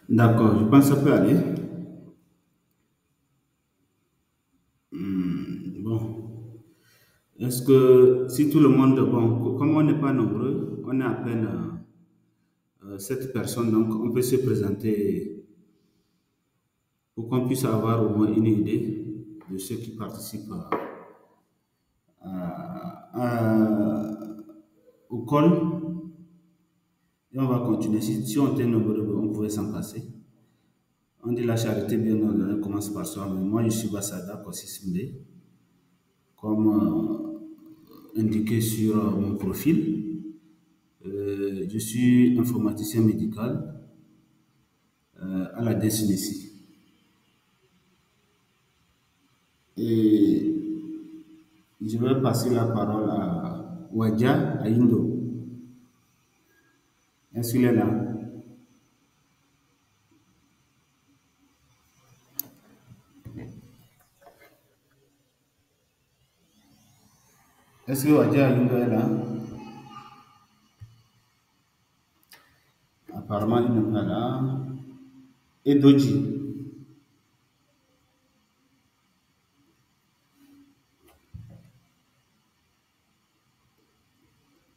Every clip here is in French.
D'accord, je pense que ça peut aller. Bon, est-ce que si tout le monde, bon, comme on n'est pas nombreux, on est à peine 7 personnes, donc on peut se présenter pour qu'on puisse avoir au moins une idée de ceux qui participent au call. Et on va continuer. Si on était nombreux, on pouvait s'en passer. On dit la charité bien ordonnée commence par soi. Mais moi, je suis Bassada Kossi Simbe, comme indiqué sur mon profil. Je suis informaticien médical à la DSNC. Et je vais passer la parole à Wadja Aindo. Est-ce qu'il est là? Est-ce que Wadja Aindo est là? Apparemment, il n'est pas là. Et Doji.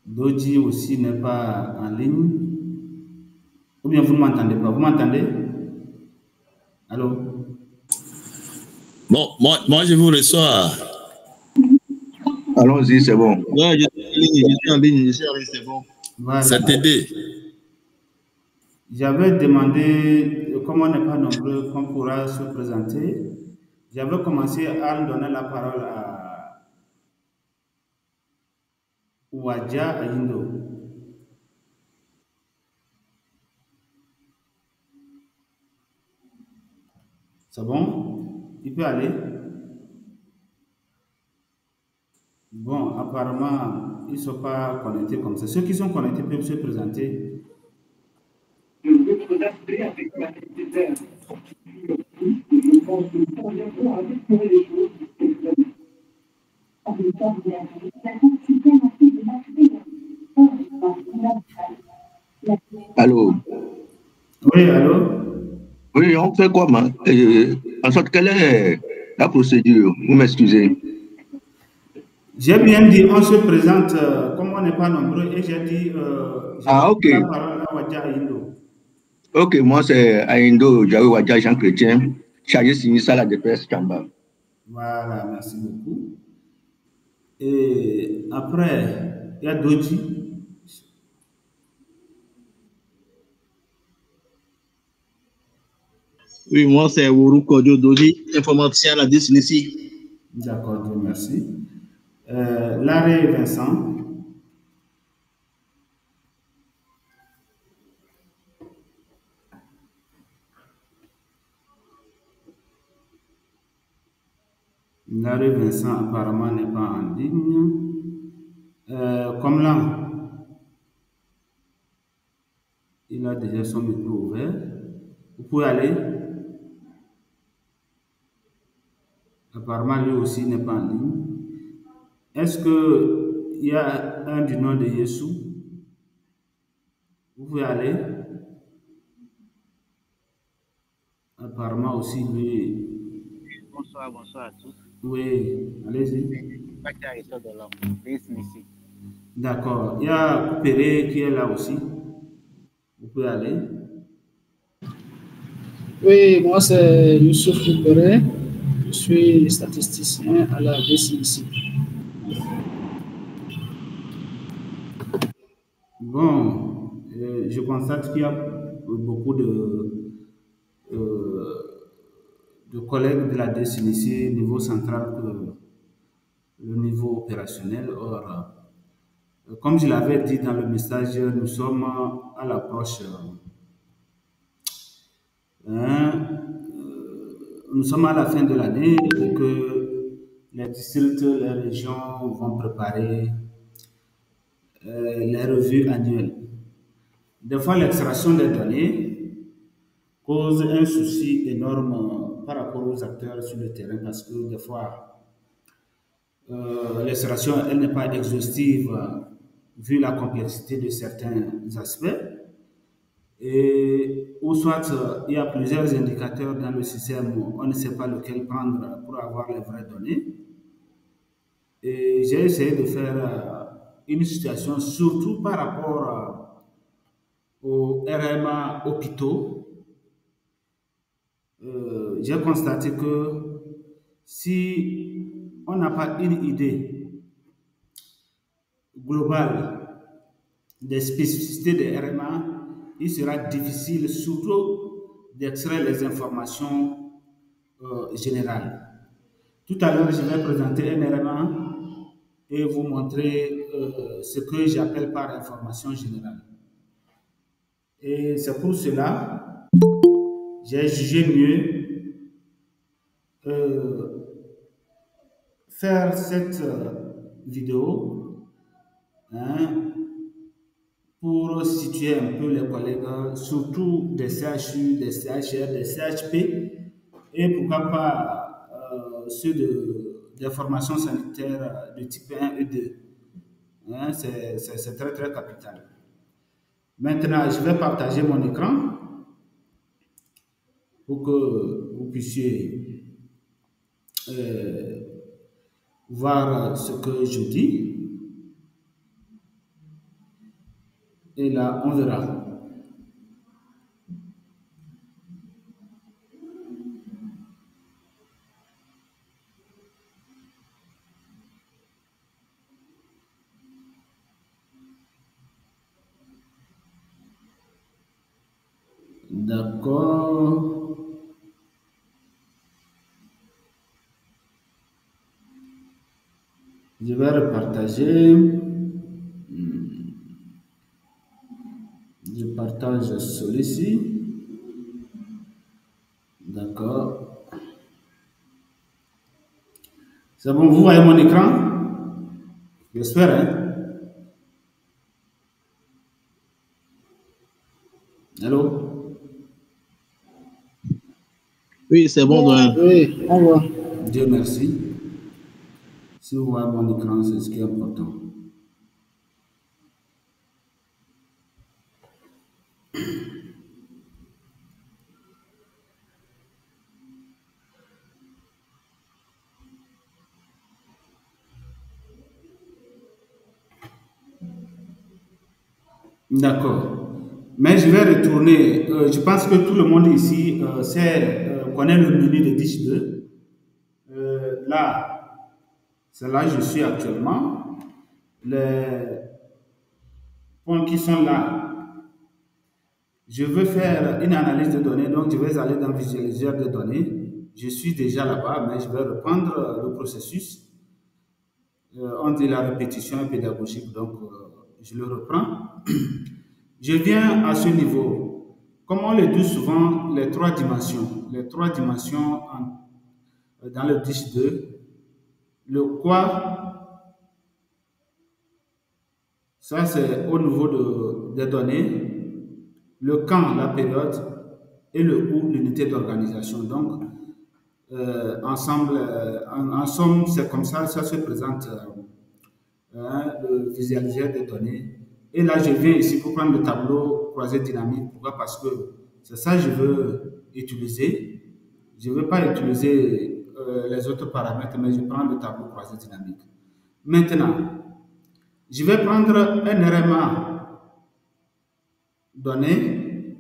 Doji aussi n'est pas en ligne. Ou bien vous ne m'entendez pas? Vous m'entendez? Allô? Bon, moi, je vous reçois. Allons-y, c'est bon. Ouais, je suis en ligne, c'est bon. Voilà. Ça t'aide. J'avais demandé, comme on n'est pas nombreux, qu'on pourra se présenter. J'avais commencé à donner la parole à Wadja Ayindo. C'est bon? Il peut aller? Bon, apparemment, ils ne sont pas connectés comme ça. Ceux qui sont connectés peuvent se présenter. Allô? Oui, allô? Oui, on fait quoi, en sorte, quelle est la procédure? Vous m'excusez. J'ai bien dit, on se présente comme on n'est pas nombreux et j'ai dit, Ok. la parole à Wadja Ayindo. Ok, moi c'est Aindo Jawe Wadja Jean Chrétien, chargé sinistre à la DPS Chamba. Voilà, merci beaucoup. Et après, il y a Doji. Oui, moi, c'est Wourou Kodjo Doji, informaticien à la DSNC. D'accord, Dieu merci. Larry Vincent. Larry Vincent apparemment n'est pas en ligne. Comme là, il a déjà son micro ouvert. Vous pouvez aller. Apparemment, lui aussi n'est pas en ligne. Est-ce qu'il y a un du nom de Yeshua? Vous pouvez aller. Apparemment aussi, lui. Bonsoir à tous. Oui, allez-y. D'accord. Il y a Péré qui est là aussi. Vous pouvez aller. Oui, moi c'est Youssouf Koupere. Je suis statisticien à la DCIC. Bon, je constate qu'il y a beaucoup de collègues de la DCNC niveau central que le niveau opérationnel. Or, comme je l'avais dit dans le message, nous sommes à l'approche, nous sommes à la fin de l'année et que les districts, les régions vont préparer les revues annuelles. Des fois, l'extraction des données cause un souci énorme par rapport aux acteurs sur le terrain parce que des fois, l'extraction, elle n'est pas exhaustive vu la complexité de certains aspects. Et, ou soit il y a plusieurs indicateurs dans le système, on ne sait pas lequel prendre pour avoir les vraies données. Et j'ai essayé de faire une situation, surtout par rapport aux RMA hôpitaux. J'ai constaté que si on n'a pas une idée globale des spécificités des RMA, il sera difficile surtout d'extraire les informations générales. Tout à l'heure, je vais présenter un RMA et vous montrer ce que j'appelle par information générale. Et c'est pour cela j'ai jugé mieux faire cette vidéo, hein, pour situer un peu les collègues, surtout des CHU, des CHR, des CHP, et pourquoi pas ceux des formations sanitaires de type 1 et 2. Hein, c'est très très capital. Maintenant, je vais partager mon écran pour que vous puissiez voir ce que je dis. Et là, on verra. D'accord. Je vais repartager. Je partage celui-ci. D'accord. C'est bon, vous voyez mon écran? J'espère, hein? Allô? Oui, c'est bon, doyen. Oui, on voit. Dieu merci. Si vous voyez mon écran, c'est ce qui est important. D'accord. Mais je vais retourner. Je pense que tout le monde ici connaît le menu de Dish 2. Là, c'est là où je suis actuellement. Les points qui sont là, je veux faire une analyse de données, donc je vais aller dans le visualiseur de données. Je suis déjà là-bas, mais je vais reprendre le processus. On dit la répétition pédagogique, donc je le reprends. Je viens à ce niveau. Comme on le dit souvent, les trois dimensions. Les trois dimensions dans le DISH 2. Le quoi, ça c'est au niveau des données. Le quand, la période. Et le où, l'unité d'organisation. Donc, ensemble, en somme, c'est comme ça se présente le visualiseur des données. Et là, je viens ici pour prendre le tableau croisé dynamique. Pourquoi? Parce que c'est ça que je veux utiliser. Je ne veux pas utiliser les autres paramètres, mais je prends le tableau croisé dynamique. Maintenant, je vais prendre un RMA donné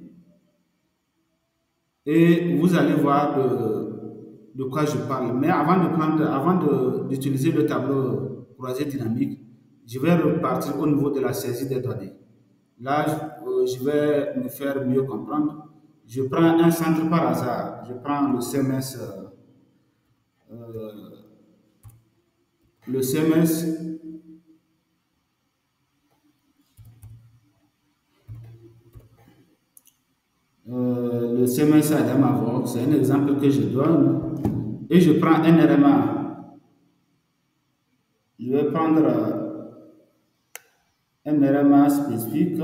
et vous allez voir de quoi je parle. Mais avant d'utiliser le tableau croisé dynamique, je vais repartir au niveau de la saisie des données. Là, je vais me faire mieux comprendre. Je prends un centre par hasard. Je prends le CMS. Le CMS. Le CMS Adamavo, c'est un exemple que je donne. Et je prends un RMA. Je vais prendre un RMA spécifique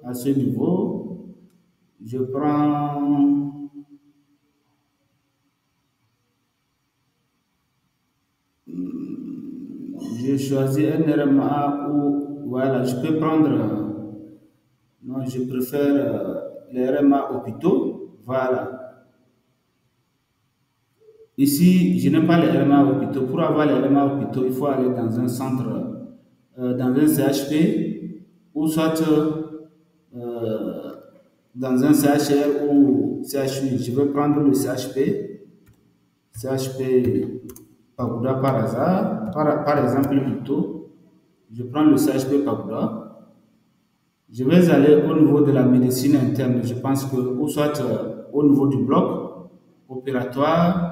à ce niveau. Je prends j'ai choisi un RMA où voilà, je peux prendre Non, je préfère les RMA hôpitaux. Voilà. Ici, je n'ai pas les RMA hôpitaux. Pour avoir les RMA hôpitaux, il faut aller dans un centre, dans un CHP, ou soit dans un CHR ou CHU. Je vais prendre le CHP, CHP Pagoda par hasard, par exemple plutôt. Je prends le CHP Pagoda. Je vais aller au niveau de la médecine interne, je pense que, ou soit au niveau du bloc opératoire,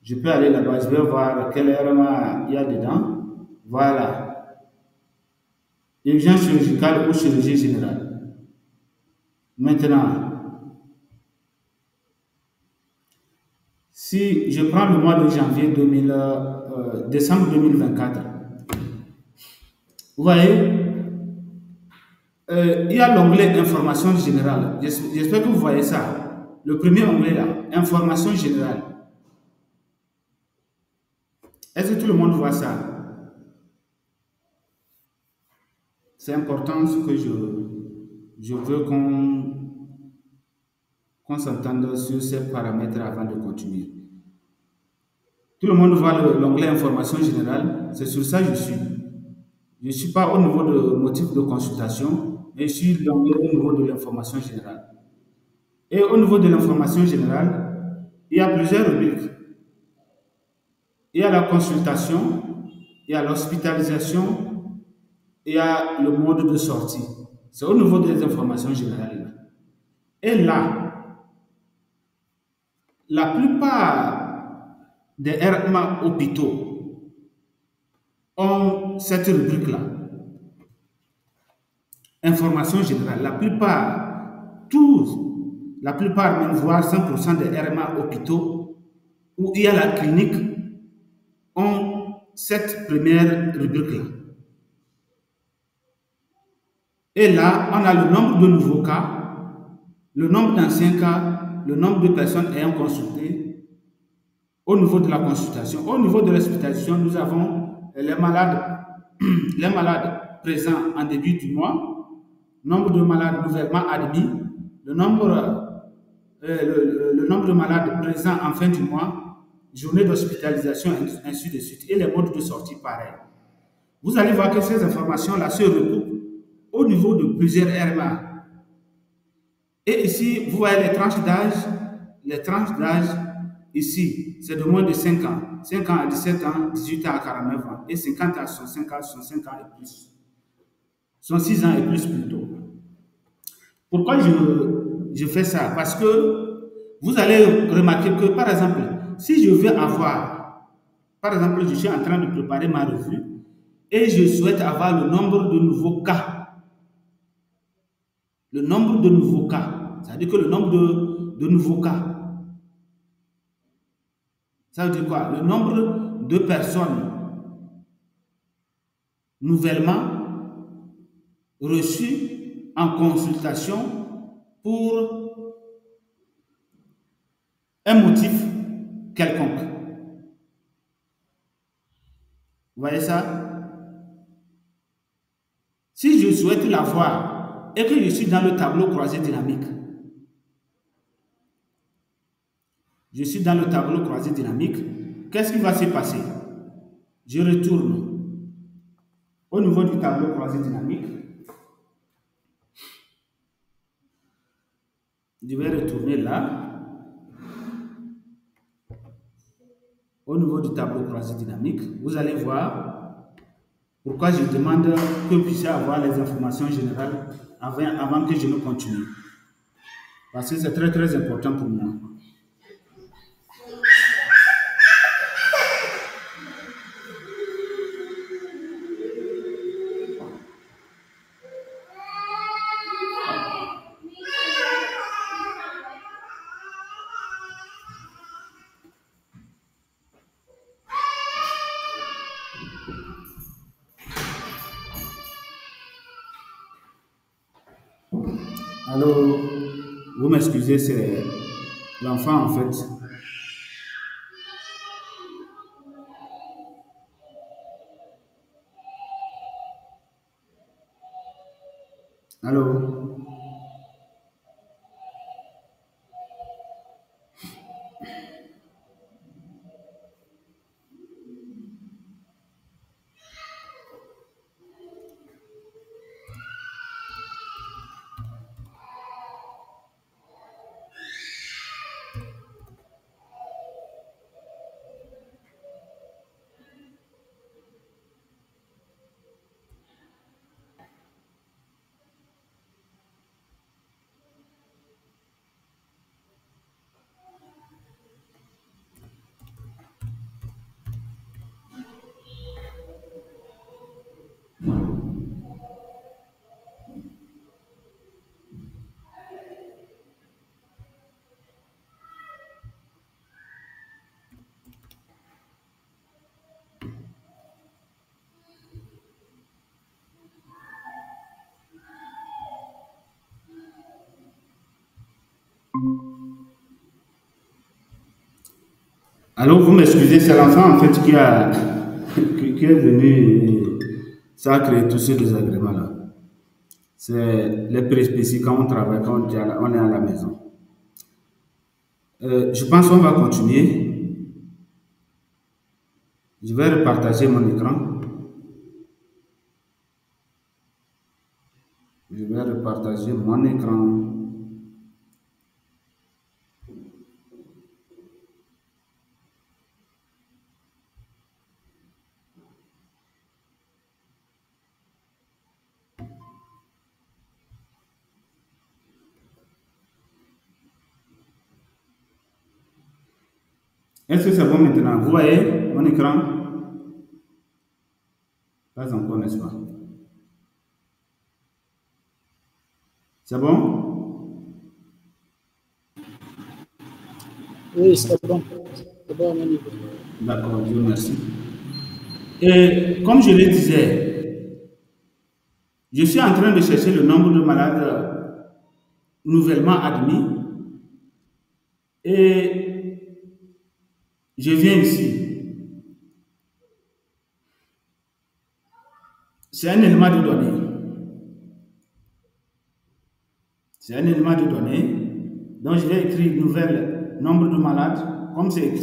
je peux aller là-bas, je vais voir quel RMA il y a dedans. Voilà. Urgence chirurgicale ou chirurgie générale. Maintenant, si je prends le mois de janvier décembre 2024, vous voyez, il y a l'onglet information générale. J'espère que vous voyez ça. Le premier onglet là, information générale. Est-ce que tout le monde voit ça? C'est important ce que je veux qu'on s'entende sur ces paramètres avant de continuer. Tout le monde voit l'onglet information générale. C'est sur ça que je suis. Je ne suis pas au niveau de motif de consultation, mais je suis au niveau de l'information générale. Et au niveau de l'information générale, il y a plusieurs rubriques. Il y a la consultation, il y a l'hospitalisation, il y a le mode de sortie. C'est au niveau des informations générales. Et là, la plupart des RMA hôpitaux ont cette rubrique-là. Information générale. La plupart, même voire 100% des RMA hôpitaux où il y a la clinique ont cette première rubrique-là. Et là, on a le nombre de nouveaux cas, le nombre d'anciens cas, le nombre de personnes ayant consulté au niveau de la consultation. Au niveau de l'hospitalisation, nous avons les malades, les malades présents en début du mois, nombre de malades nouvellement admis, le nombre de malades présents en fin du mois, journée d'hospitalisation, ainsi de suite, et les modes de sortie pareil. Vous allez voir que ces informations-là se recoupent au niveau de plusieurs RMA. Et ici, vous voyez les tranches d'âge. Les tranches d'âge, ici, c'est de moins de 5 ans. 5 ans à 17 ans, 18 ans à 49 ans. Et 50 à 65 ans, 65 ans et plus. 66 ans et plus plutôt. Pourquoi je fais ça? Parce que vous allez remarquer que, par exemple, si je veux avoir, par exemple, je suis en train de préparer ma revue et je souhaite avoir le nombre de nouveaux cas. Le nombre de nouveaux cas. C'est-à-dire que le nombre de nouveaux cas. Ça veut dire quoi? Le nombre de personnes nouvellement reçues en consultation pour un motif quelconque. Vous voyez ça? Si je souhaite l'avoir et que je suis dans le tableau croisé dynamique, qu'est-ce qui va se passer? Je retourne au niveau du tableau croisé dynamique. Je vais retourner là. Au niveau du tableau croisé dynamique, vous allez voir pourquoi je demande que vous puissiez avoir les informations générales avant que je ne continue. Parce que c'est très très important pour moi. Alors, vous m'excusez, c'est l'enfant en fait. Allô? Allô, vous m'excusez, c'est l'enfant en fait qui est venu et ça a créé tous ces désagréments-là. C'est les péripéties quand on travaille, quand on est à la maison. Je pense qu'on va continuer. Je vais repartager mon écran. Je vais repartager mon écran. Est-ce que c'est bon maintenant? Vous voyez mon écran? Pas encore, n'est-ce pas? C'est bon? Oui, c'est bon. C'est bon à mon niveau. D'accord, Dieu merci. Et comme je le disais, je suis en train de chercher le nombre de malades nouvellement admis et je viens ici. C'est un élément de données. C'est un élément de données. Donc je vais écrire nouvel nombre de malades, comme c'est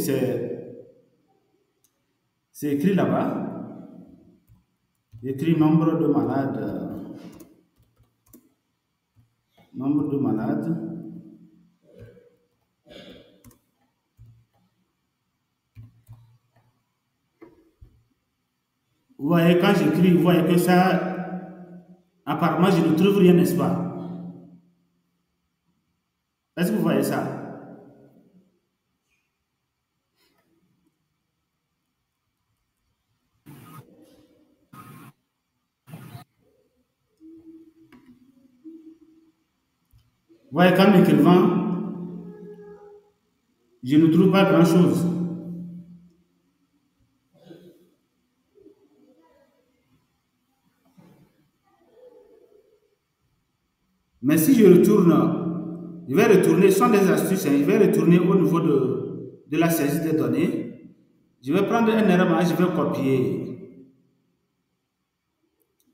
écrit là-bas. J'écris nombre de malades. Nombre de malades. Vous voyez, quand j'écris, vous voyez que ça, apparemment, je ne trouve rien, n'est-ce pas? Est-ce que vous voyez ça? Vous voyez, quand m'écrivant, je ne trouve pas grand-chose. Mais si je retourne, je vais retourner, ce sont des astuces, hein, je vais retourner au niveau de la saisie des données. Je vais prendre un élément, je vais copier.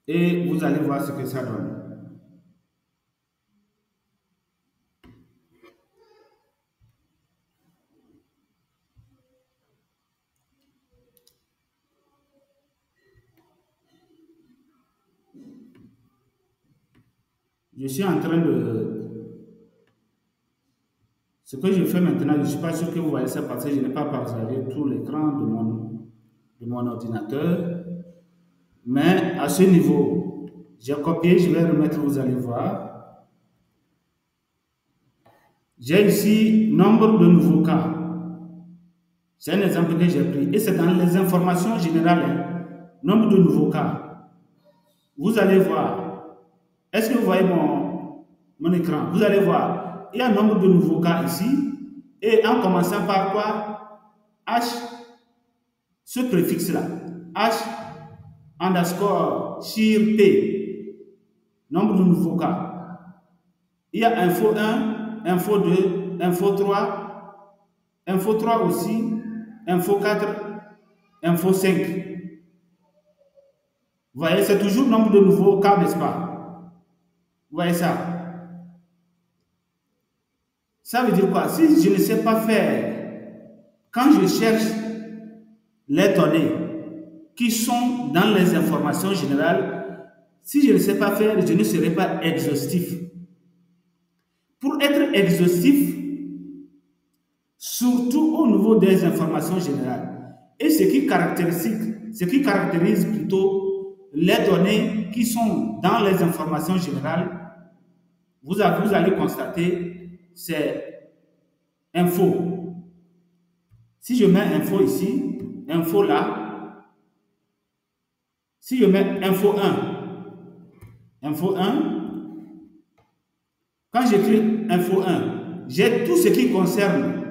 Et vous allez voir ce que ça donne. Je suis en train de... Ce que je fais maintenant, je ne suis pas sûr que vous voyez ça parce que je n'ai pas partagé tout l'écran de mon ordinateur. Mais à ce niveau, j'ai copié, je vais remettre, vous allez voir. J'ai ici nombre de nouveaux cas. C'est un exemple que j'ai pris. Et c'est dans les informations générales. Hein. Nombre de nouveaux cas. Vous allez voir. Est-ce que vous voyez mon écran? Vous allez voir. Il y a un nombre de nouveaux cas ici. Et en commençant par quoi? H, ce préfixe-là. H underscore shir P. Nombre de nouveaux cas. Il y a info 1, info 2, info 3, info 3 aussi, info 4, info 5. Vous voyez, c'est toujours nombre de nouveaux cas, n'est-ce pas? Vous voyez ça? Ça veut dire quoi? Si je ne sais pas faire, quand je cherche les données qui sont dans les informations générales, si je ne sais pas faire, je ne serai pas exhaustif. Pour être exhaustif, surtout au niveau des informations générales, et ce qui caractérise plutôt les données qui sont dans les informations générales, vous allez constater, c'est info. Si je mets info ici, info là, si je mets info 1, quand j'écris info 1, j'ai tout ce qui concerne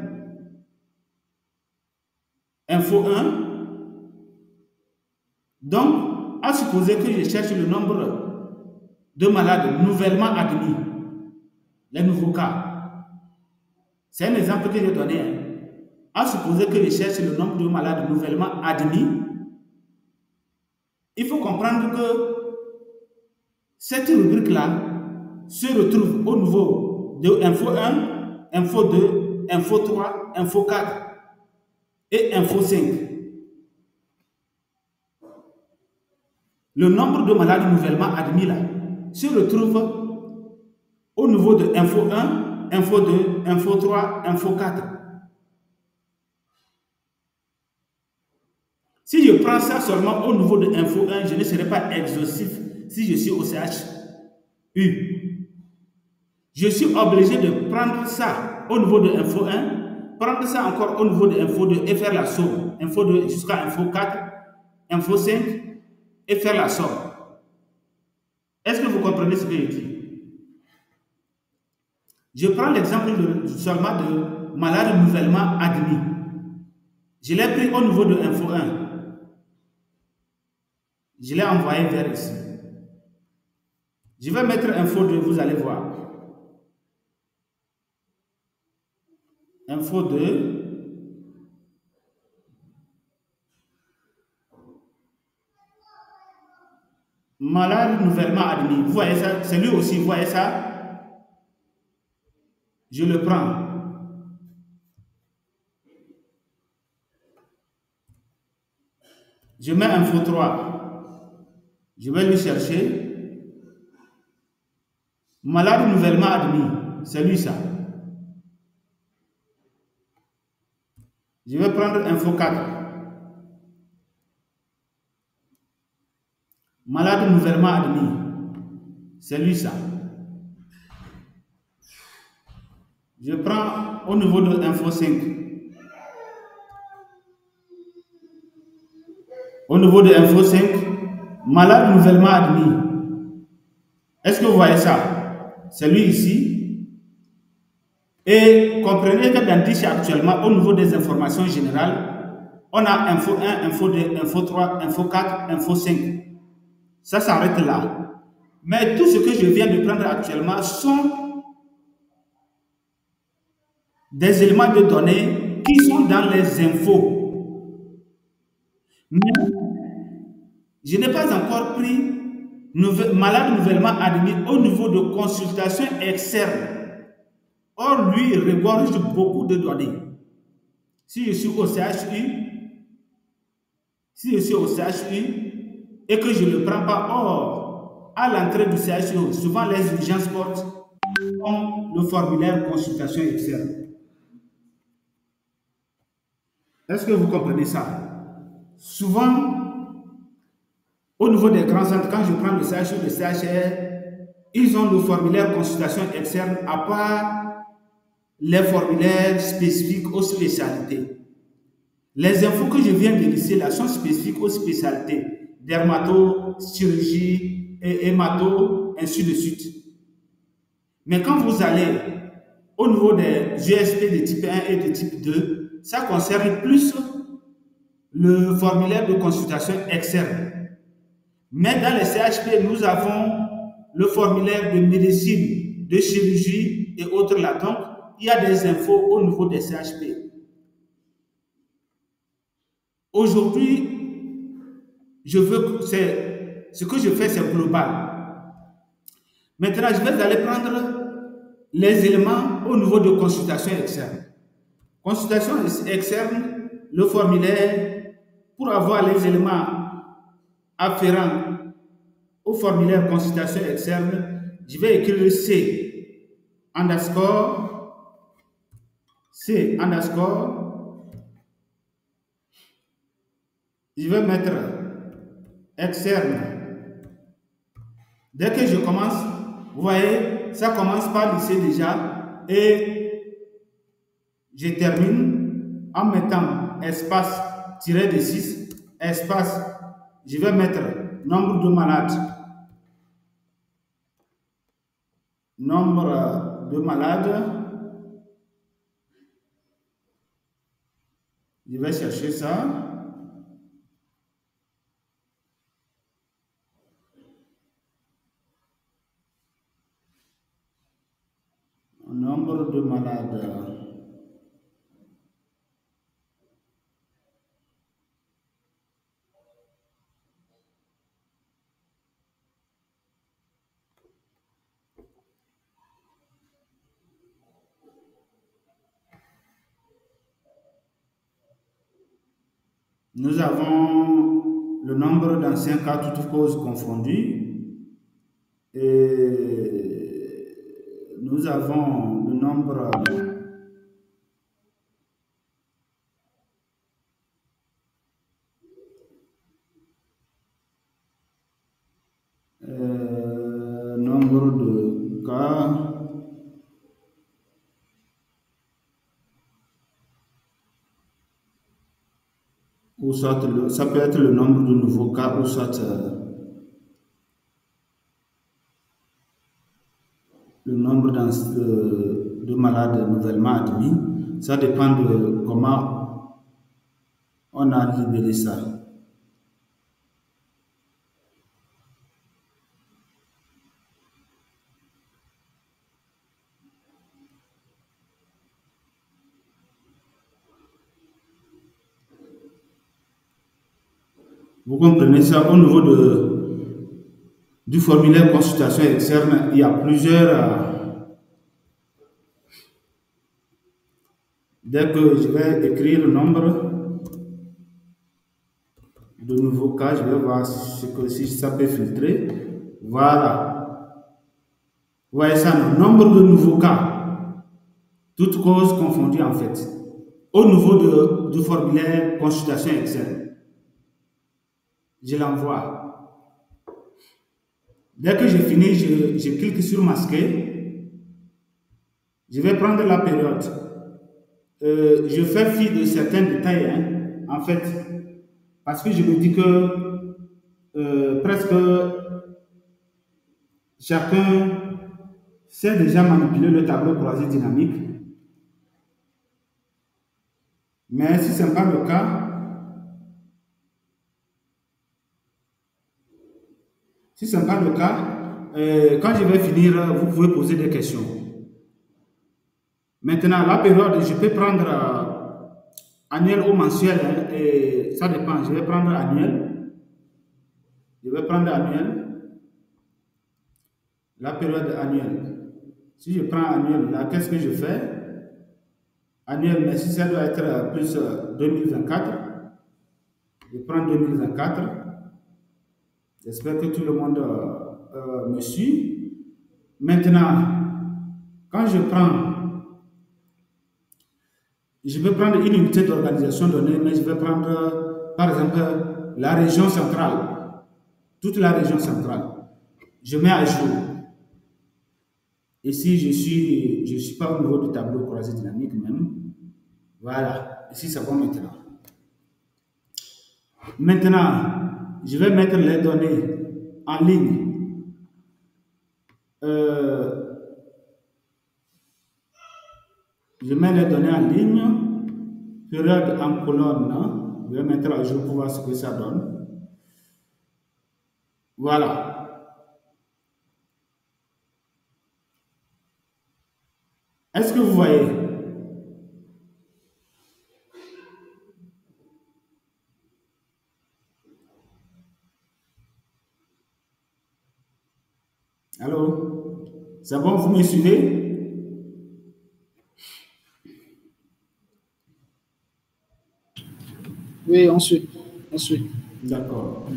info 1. Donc, à supposer que je cherche le nombre de malades nouvellement admis, les nouveaux cas. C'est un exemple que j'ai donné. À supposer que je cherche le nombre de malades nouvellement admis, il faut comprendre que cette rubrique-là se retrouve au niveau de info 1, info 2, info 3, info 4 et info 5. Le nombre de malades nouvellement admis là se retrouve au niveau de info 1, info 2, info 3, info 4. Si je prends ça seulement au niveau de info 1, je ne serai pas exhaustif si je suis au CHU. Je suis obligé de prendre ça au niveau de info 1, prendre ça encore au niveau de info 2 et faire la somme. Info 2 jusqu'à info 4, info 5 et faire la somme. Est-ce que vous comprenez ce que je dis? Je prends l'exemple seulement de malades nouvellement admis. Je l'ai pris au niveau de info 1. Je l'ai envoyé vers ici. Je vais mettre info 2, vous allez voir. Info 2. Malade nouvellement admis. Vous voyez ça? C'est lui aussi, vous voyez ça? Je le prends. Je mets info 3. Je vais lui chercher. Malade nouvellement admis. C'est lui ça. Je vais prendre info 4. Malade nouvellement admis. C'est lui ça. Je prends au niveau de info 5. Au niveau de info 5, malade nouvellement admis. Est-ce que vous voyez ça? C'est lui ici. Et comprenez que dans DICH actuellement, au niveau des informations générales, on a info 1, info 2, info 3, info 4, info 5. Ça s'arrête là. Mais tout ce que je viens de prendre actuellement sont des éléments de données qui sont dans les infos. Mais je n'ai pas encore pris malade nouvellement admis au niveau de consultation externe. Or, lui regorge beaucoup de données. Si je suis au CHU, et que je ne le prends pas, or, à l'entrée du CHU, souvent les urgences portent le formulaire consultation externe. Est-ce que vous comprenez ça? Souvent, au niveau des grands centres, quand je prends le CHU, le CHR, ils ont le formulaire consultation externe à part les formulaires spécifiques aux spécialités. Les infos que je viens de lister là sont spécifiques aux spécialités. Dermato, chirurgie, hémato, ainsi de suite. Mais quand vous allez au niveau des USP de type 1 et de type 2, ça concerne plus le formulaire de consultation externe. Mais dans les CHP, nous avons le formulaire de médecine, de chirurgie et autres là. Donc, il y a des infos au niveau des CHP. Aujourd'hui, ce que je fais, c'est global. Maintenant, je vais aller prendre les éléments au niveau de consultation externe. Consultation externe, le formulaire, pour avoir les éléments afférents au formulaire consultation externe, je vais écrire C underscore, je vais mettre externe. Dès que je commence, vous voyez, ça commence par lycée déjà et je termine en mettant espace tiré de 6, espace, je vais mettre nombre de malades. Nombre de malades, je vais chercher ça. Nombre de malades. Nous avons le nombre d'anciens cas toutes causes confondues et nous avons le nombre nombre de cas. Ou soit ça peut être le nombre de nouveaux cas, ou soit le nombre de malades nouvellement admis. Ça dépend de comment on a libellé ça. Vous comprenez ça au niveau du formulaire consultation externe, il y a plusieurs. Dès que je vais écrire le nombre de nouveaux cas, je vais voir si ça peut filtrer. Voilà. Vous voyez ça, le nombre de nouveaux cas, toutes causes confondues en fait, au niveau du formulaire consultation externe. Je l'envoie. Dès que j'ai fini, je clique sur masquer. Je vais prendre la période. Je fais fi de certains détails, hein, en fait, parce que je me dis que presque chacun sait déjà manipuler le tableau croisé dynamique. Mais si ce n'est pas le cas, quand je vais finir, vous pouvez poser des questions. Maintenant, la période, je peux prendre annuel ou mensuel, hein, et ça dépend. Je vais prendre annuel. La période annuelle. Si je prends annuel, là, qu'est-ce que je fais? Annuel, mais si ça doit être plus 2024, je prends 2024. J'espère que tout le monde me suit. Maintenant, quand je vais prendre une unité d'organisation donnée, mais je vais prendre, par exemple, la région centrale, toute la région centrale. Je mets à jour. Ici, je ne suis pas au niveau du tableau croisé dynamique même. Voilà, ici c'est bon maintenant. Maintenant, je vais mettre les données en ligne. Je mets les données en ligne, période en colonne, hein. Je vais mettre à jour pour voir ce que ça donne. Voilà. Est-ce que vous voyez? Allô? C'est bon, vous me suivez? Oui, on suit. On suit. D'accord.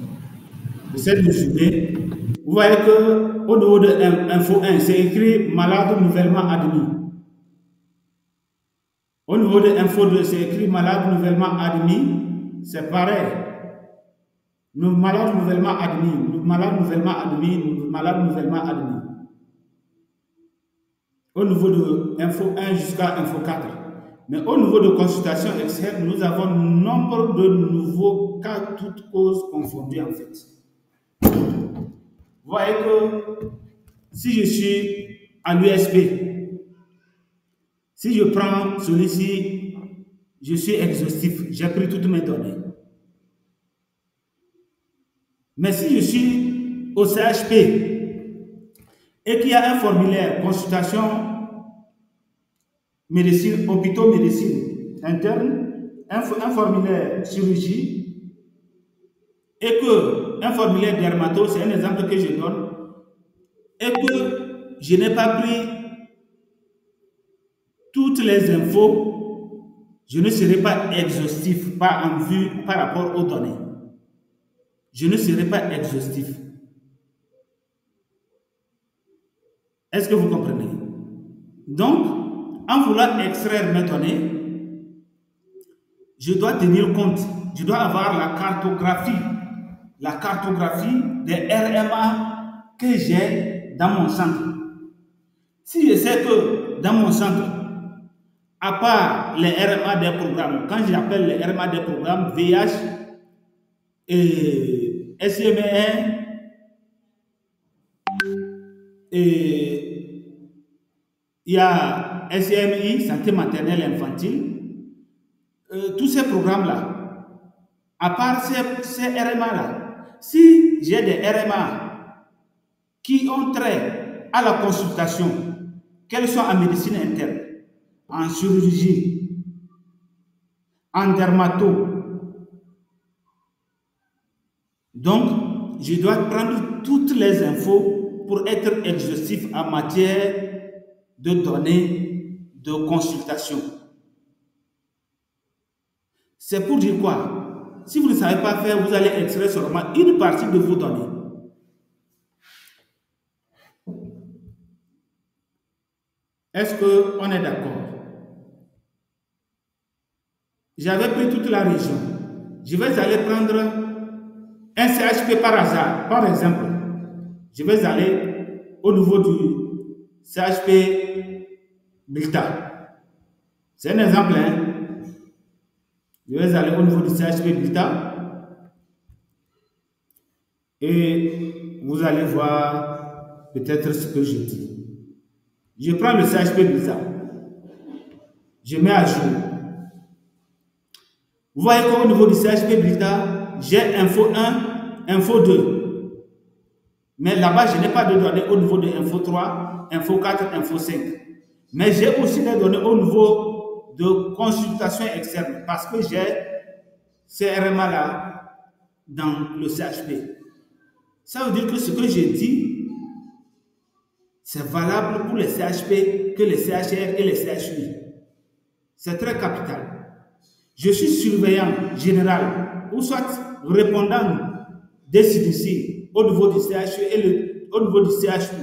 J'essaie de suivre. Vous voyez que au niveau de Info 1, c'est écrit malade nouvellement admis. Au niveau de Info 2, c'est écrit malade nouvellement admis. C'est pareil. Nous malades nouvellement admis, nous malades nouvellement admis, nous malades nouvellement admis. Au niveau de Info 1 jusqu'à Info 4. Mais au niveau de consultation externe, nous avons nombre de nouveaux cas, toutes causes confondues en fait. Vous voyez que si je suis à l'USP, si je prends celui-ci, je suis exhaustif, j'ai pris toutes mes données. Mais si je suis au CHP et qu'il y a un formulaire consultation médecine, hôpitaux médecine interne, un formulaire chirurgie et que un formulaire dermato, c'est un exemple que je donne, et que je n'ai pas pris toutes les infos, je ne serai pas exhaustif par rapport aux données. Je ne serai pas exhaustif. Est-ce que vous comprenez? Donc, en voulant extraire mes données, je dois tenir compte, je dois avoir la cartographie des RMA que j'ai dans mon centre. Si je sais que dans mon centre, à part les RMA des programmes, quand j'appelle les RMA des programmes, VIH et SME et il y a SMI, santé maternelle et infantile, tous ces programmes-là, à part ces RMA-là, si j'ai des RMA qui ont trait à la consultation, qu'elles soient en médecine interne, en chirurgie, en dermato, donc je dois prendre toutes les infos pour être exhaustif en matière de données de consultation. C'est pour dire quoi? Si vous ne savez pas faire, vous allez extraire seulement une partie de vos données. Est-ce qu'on est d'accord? J'avais pris toute la région. Je vais aller prendre un CHP par hasard, par exemple. Je vais aller au niveau du CHP Bilta. C'est un exemple, hein? Je vais aller au niveau du CHP Bilta et vous allez voir peut-être ce que je dis. Je prends le CHP Bilta. Je mets à jour. Vous voyez qu'au niveau du CHP Bilta, j'ai info 1, info 2. Mais là-bas, je n'ai pas de données au niveau de info 3, info 4, info 5. Mais j'ai aussi des données au niveau de consultation externe parce que j'ai ces RMA-là dans le CHP. Ça veut dire que ce que j'ai dit, c'est valable pour les CHP que les CHR et les CHU. C'est très capital. Je suis surveillant général ou soit répondant des CDC au niveau du CHU et au niveau du CHU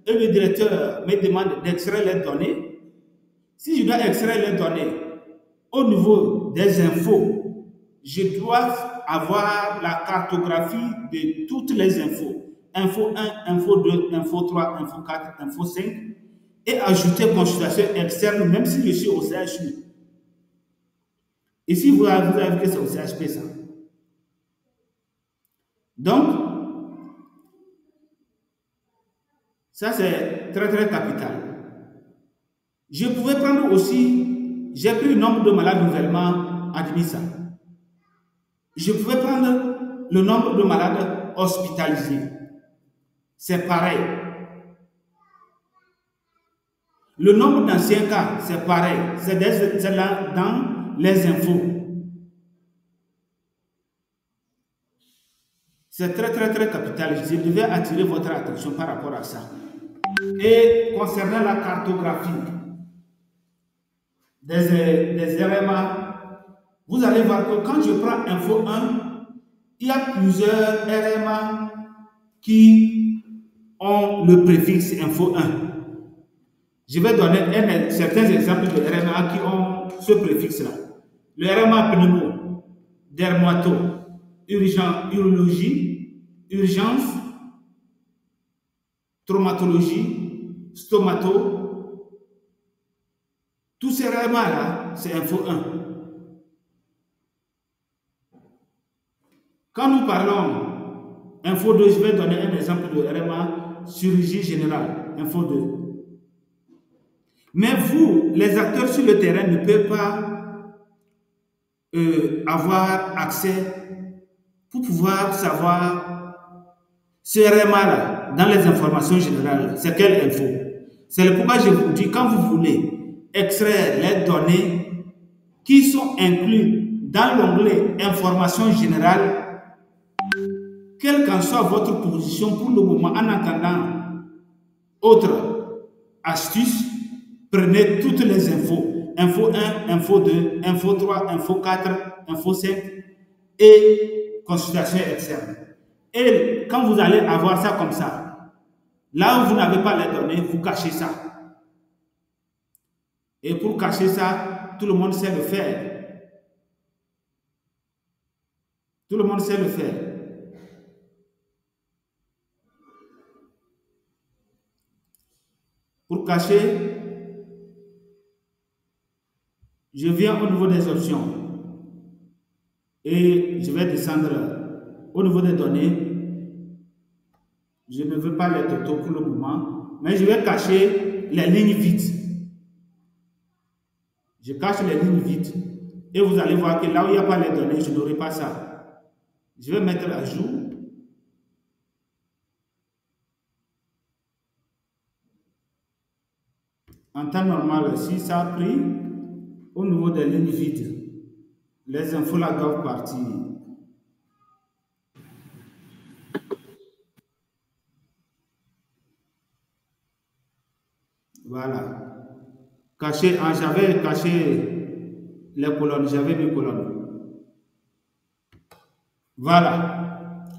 et le directeur me demande d'extraire les données. Si je dois extraire les données au niveau des infos, je dois avoir la cartographie de toutes les infos. Info 1, info 2, info 3, info 4, info 5 et ajouter consultation externe même si je suis au CHU. Ici, vous avez vu que c'est au CHP ça. Donc, ça c'est très très capital. Je pouvais prendre aussi, j'ai pris le nombre de malades nouvellement admis ça. Je pouvais prendre le nombre de malades hospitalisés. C'est pareil. Le nombre d'anciens cas, c'est pareil. C'est là dans les infos. C'est très très très capital. Je devais attirer votre attention par rapport à ça. Et concernant la cartographie des RMA, vous allez voir que quand je prends Info 1, il y a plusieurs RMA qui ont le préfixe Info 1. Je vais donner certains exemples de RMA qui ont ce préfixe-là. Le RMA pneumo, dermato, urologie, urgence, traumatologie, stomato. Tous ces RMA-là, c'est Info 1. Quand nous parlons Info 2, je vais donner un exemple de RMA, chirurgie générale, Info 2. Mais vous, les acteurs sur le terrain, ne peuvent pas avoir accès pour pouvoir savoir ce RMA-là dans les informations générales. C'est quelle info? C'est pourquoi je vous dis, quand vous voulez extraire les données qui sont incluses dans l'onglet information générale, quelle qu'en soit votre position pour le moment, en attendant autre astuce, prenez toutes les infos. Info 1, Info 2, Info 3, Info 4, Info 5 et consultation externe. Et quand vous allez avoir ça comme ça, là où vous n'avez pas les données, vous cachez ça. Et pour cacher ça, tout le monde sait le faire. Tout le monde sait le faire. Pour cacher, je viens au niveau des options et je vais descendre au niveau des données. Je ne veux pas les totaux pour le moment, mais je vais cacher les lignes vides. Je cache les lignes vides et vous allez voir que là où il n'y a pas les données, je n'aurai pas ça. Je vais mettre à jour. En temps normal, si ça a pris, au niveau des lignes vides, les infos là doivent partir. Voilà. Caché, j'avais caché les colonnes, j'avais mis colonnes. Voilà.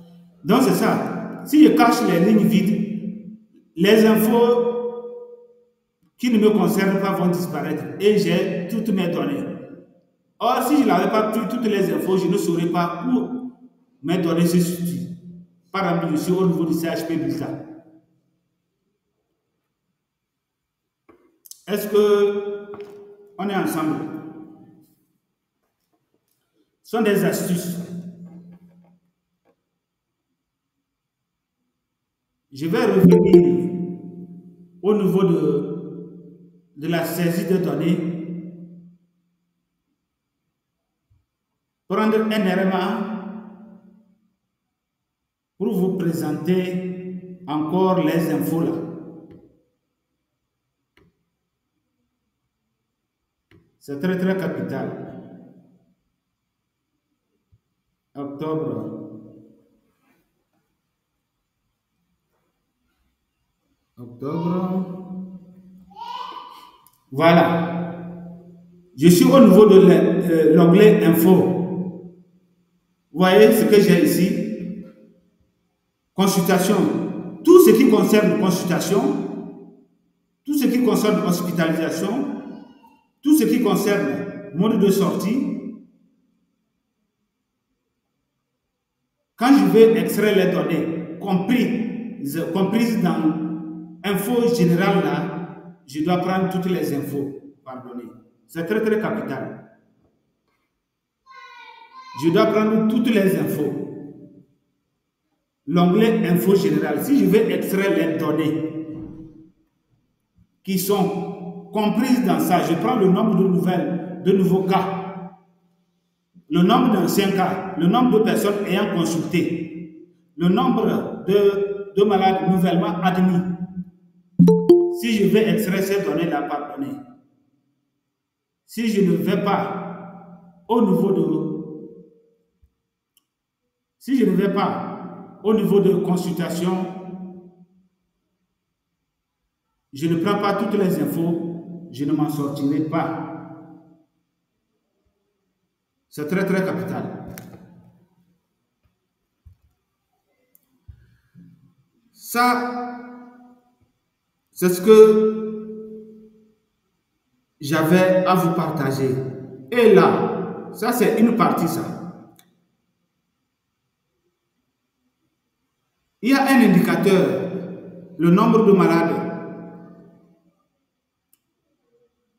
Donc c'est ça. Si je cache les lignes vides, les infos qui ne me concernent pas vont disparaître et j'ai toutes mes données. Or, si je n'avais pas pris toutes les infos, je ne saurais pas où mes données se situent. Par exemple, je suis au niveau du CHP Busa. Est-ce que on est ensemble? Ce sont des astuces. Je vais revenir au niveau de la saisie de données. Prendre un RMA pour vous présenter encore les infos là. C'est très très capital. Octobre. Voilà. Je suis au niveau de l'onglet info. Vous voyez ce que j'ai ici? Consultation. Tout ce qui concerne consultation, tout ce qui concerne hospitalisation, tout ce qui concerne mode de sortie. Quand je vais extraire les données comprises dans info générale là, je dois prendre toutes les infos. Pardonnez. C'est très très capital. Je dois prendre toutes les infos. L'onglet info générale. Si je vais extraire les données qui sont comprises dans ça, je prends le nombre de nouveaux cas, le nombre d'anciens cas, le nombre de personnes ayant consulté, le nombre de malades nouvellement admis. Si je vais extraire ces données-là, pardonnez. Si je ne vais pas au niveau de consultation, je ne prends pas toutes les infos, je ne m'en sortirai pas. C'est très très capital. Ça, c'est ce que j'avais à vous partager. Et là, ça c'est une partie ça. Il y a un indicateur, le nombre de malades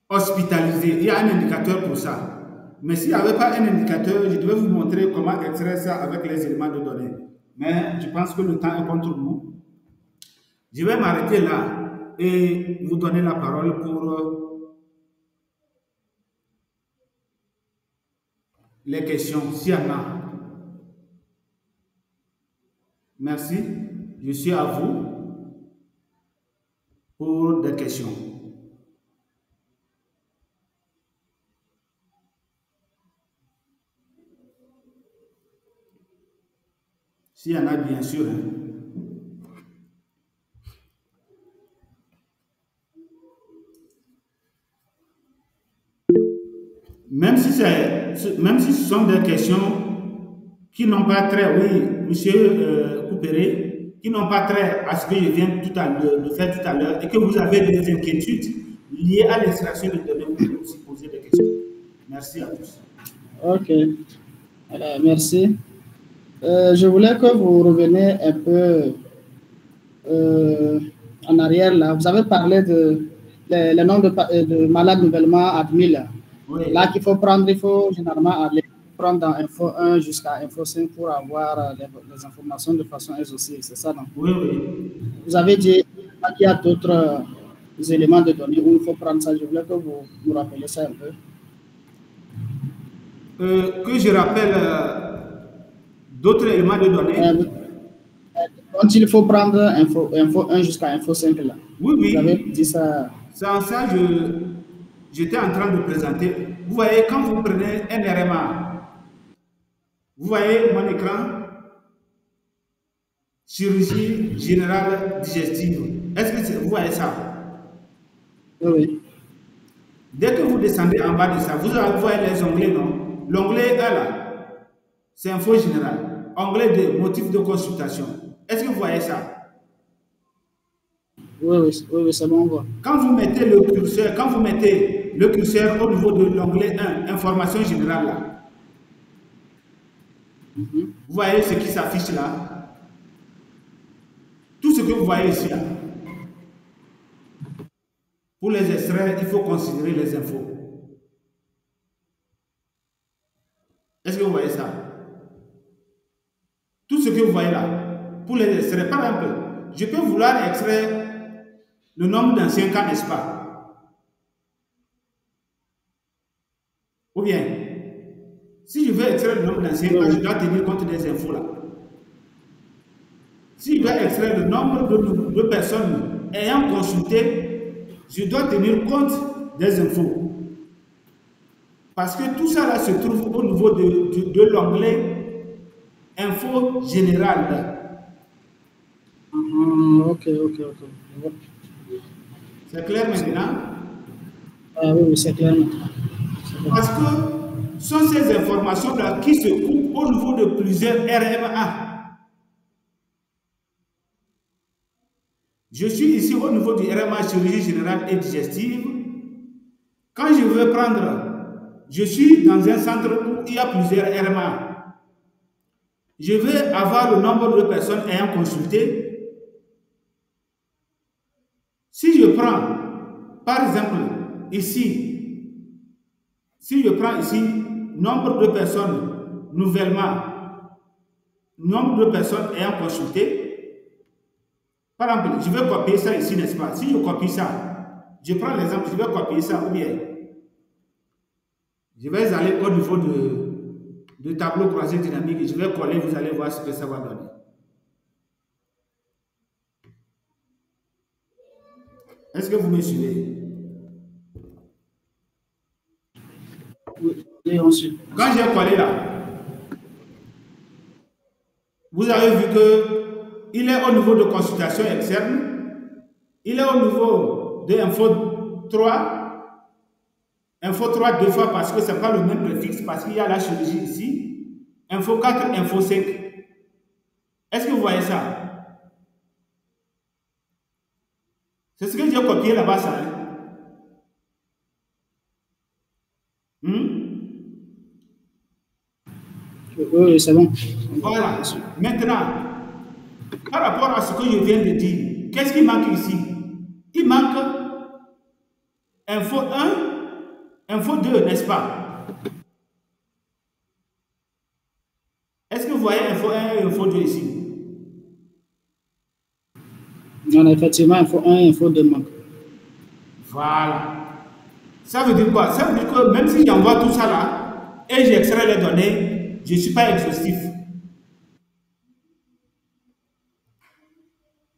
hospitalisés. Il y a un indicateur pour ça. Mais s'il n'y avait pas un indicateur, je devais vous montrer comment extraire ça avec les éléments de données. Mais je pense que le temps est contre nous. Je vais m'arrêter là et vous donner la parole pour les questions, s'il y en a. Merci. Je suis à vous pour des questions. S'il y en a, bien sûr. Même si ce sont des questions qui n'ont pas trait, oui, monsieur Coupéré, qui n'ont pas trait à ce que je viens de faire tout à l'heure et que vous avez des inquiétudes liées à l'extraction de données, vous pouvez aussi poser des questions. Merci à tous. Ok, merci. Je voulais que vous reveniez un peu en arrière là. Vous avez parlé de le nombre de malades nouvellement admis là. Oui. Là qu'il faut prendre, il faut généralement aller prendre dans Info 1 jusqu'à Info 5 pour avoir les informations de façon exhaustive, c'est ça donc? Oui, oui. Vous avez dit qu'il y a d'autres éléments de données où il faut prendre ça. Je voulais que vous nous rappeliez ça un peu. Que je rappelle d'autres éléments de données. Quand il faut prendre Info 1 jusqu'à Info 5 là. Oui, oui. Vous avez dit ça. Sans ça, j'étais en train de présenter. Vous voyez, quand vous prenez un RMA, vous voyez mon écran, chirurgie générale digestive. Est-ce que vous voyez ça? Oui, oui. Dès que vous descendez en bas de ça, vous voyez les onglets, non? L'onglet 1 là, c'est info générale. Onglet 2, motif de consultation. Est-ce que vous voyez ça? Oui, c'est bon, on voit. Quand vous mettez le curseur, au niveau de l'onglet 1, information générale là, vous voyez ce qui s'affiche là? Tout ce que vous voyez ici là. Pour les extraits, il faut considérer les infos. Est-ce que vous voyez ça? Tout ce que vous voyez là, pour les extraits, par exemple, je peux vouloir extraire le nombre d'anciens cas, n'est-ce pas? Ou bien, si je veux extraire le nombre d'anciens cas, je dois tenir compte des infos là. Si je dois extraire le nombre de personnes ayant consulté, je dois tenir compte des infos. Parce que tout ça là se trouve au niveau de l'onglet info générale. Ok. C'est clair maintenant? Ah oui, c'est clair maintenant. Parce que ce sont ces informations-là qui se trouvent au niveau de plusieurs RMA. Je suis ici au niveau du RMA chirurgie générale et digestive. Quand je veux prendre, je suis dans un centre où il y a plusieurs RMA. Je veux avoir le nombre de personnes ayant consulté. Si je prends, par exemple, ici, si je prends ici, nombre de personnes nouvellement, nombre de personnes ayant consulté, par exemple, je vais copier ça ici, n'est-ce pas? Si je copie ça, je prends l'exemple, je vais copier ça, ou bien, je vais aller au niveau de tableau croisé dynamique et je vais coller, vous allez voir ce que ça va donner. Est-ce que vous me suivez? Oui, on suit. Quand j'ai collé là, vous avez vu qu'il est au niveau de consultation externe, il est au niveau info 2, info 3. Info 3 deux fois parce que ce n'est pas le même préfixe, parce qu'il y a la chirurgie ici. Info 4, info 5. Est-ce que vous voyez ça? C'est ce que j'ai copié là-bas, ça. Hein? Oui, c'est bon. Voilà. Maintenant, par rapport à ce que je viens de dire, qu'est-ce qui manque ici? Il manque info 1, info 2, n'est-ce pas? Est-ce que vous voyez info 1 et info 2 ici? Non, effectivement, info 1 et info 2 manquent. Voilà. Ça veut dire quoi? Ça veut dire que même si j'envoie tout ça là et j'extrais les données, je ne suis pas exhaustif.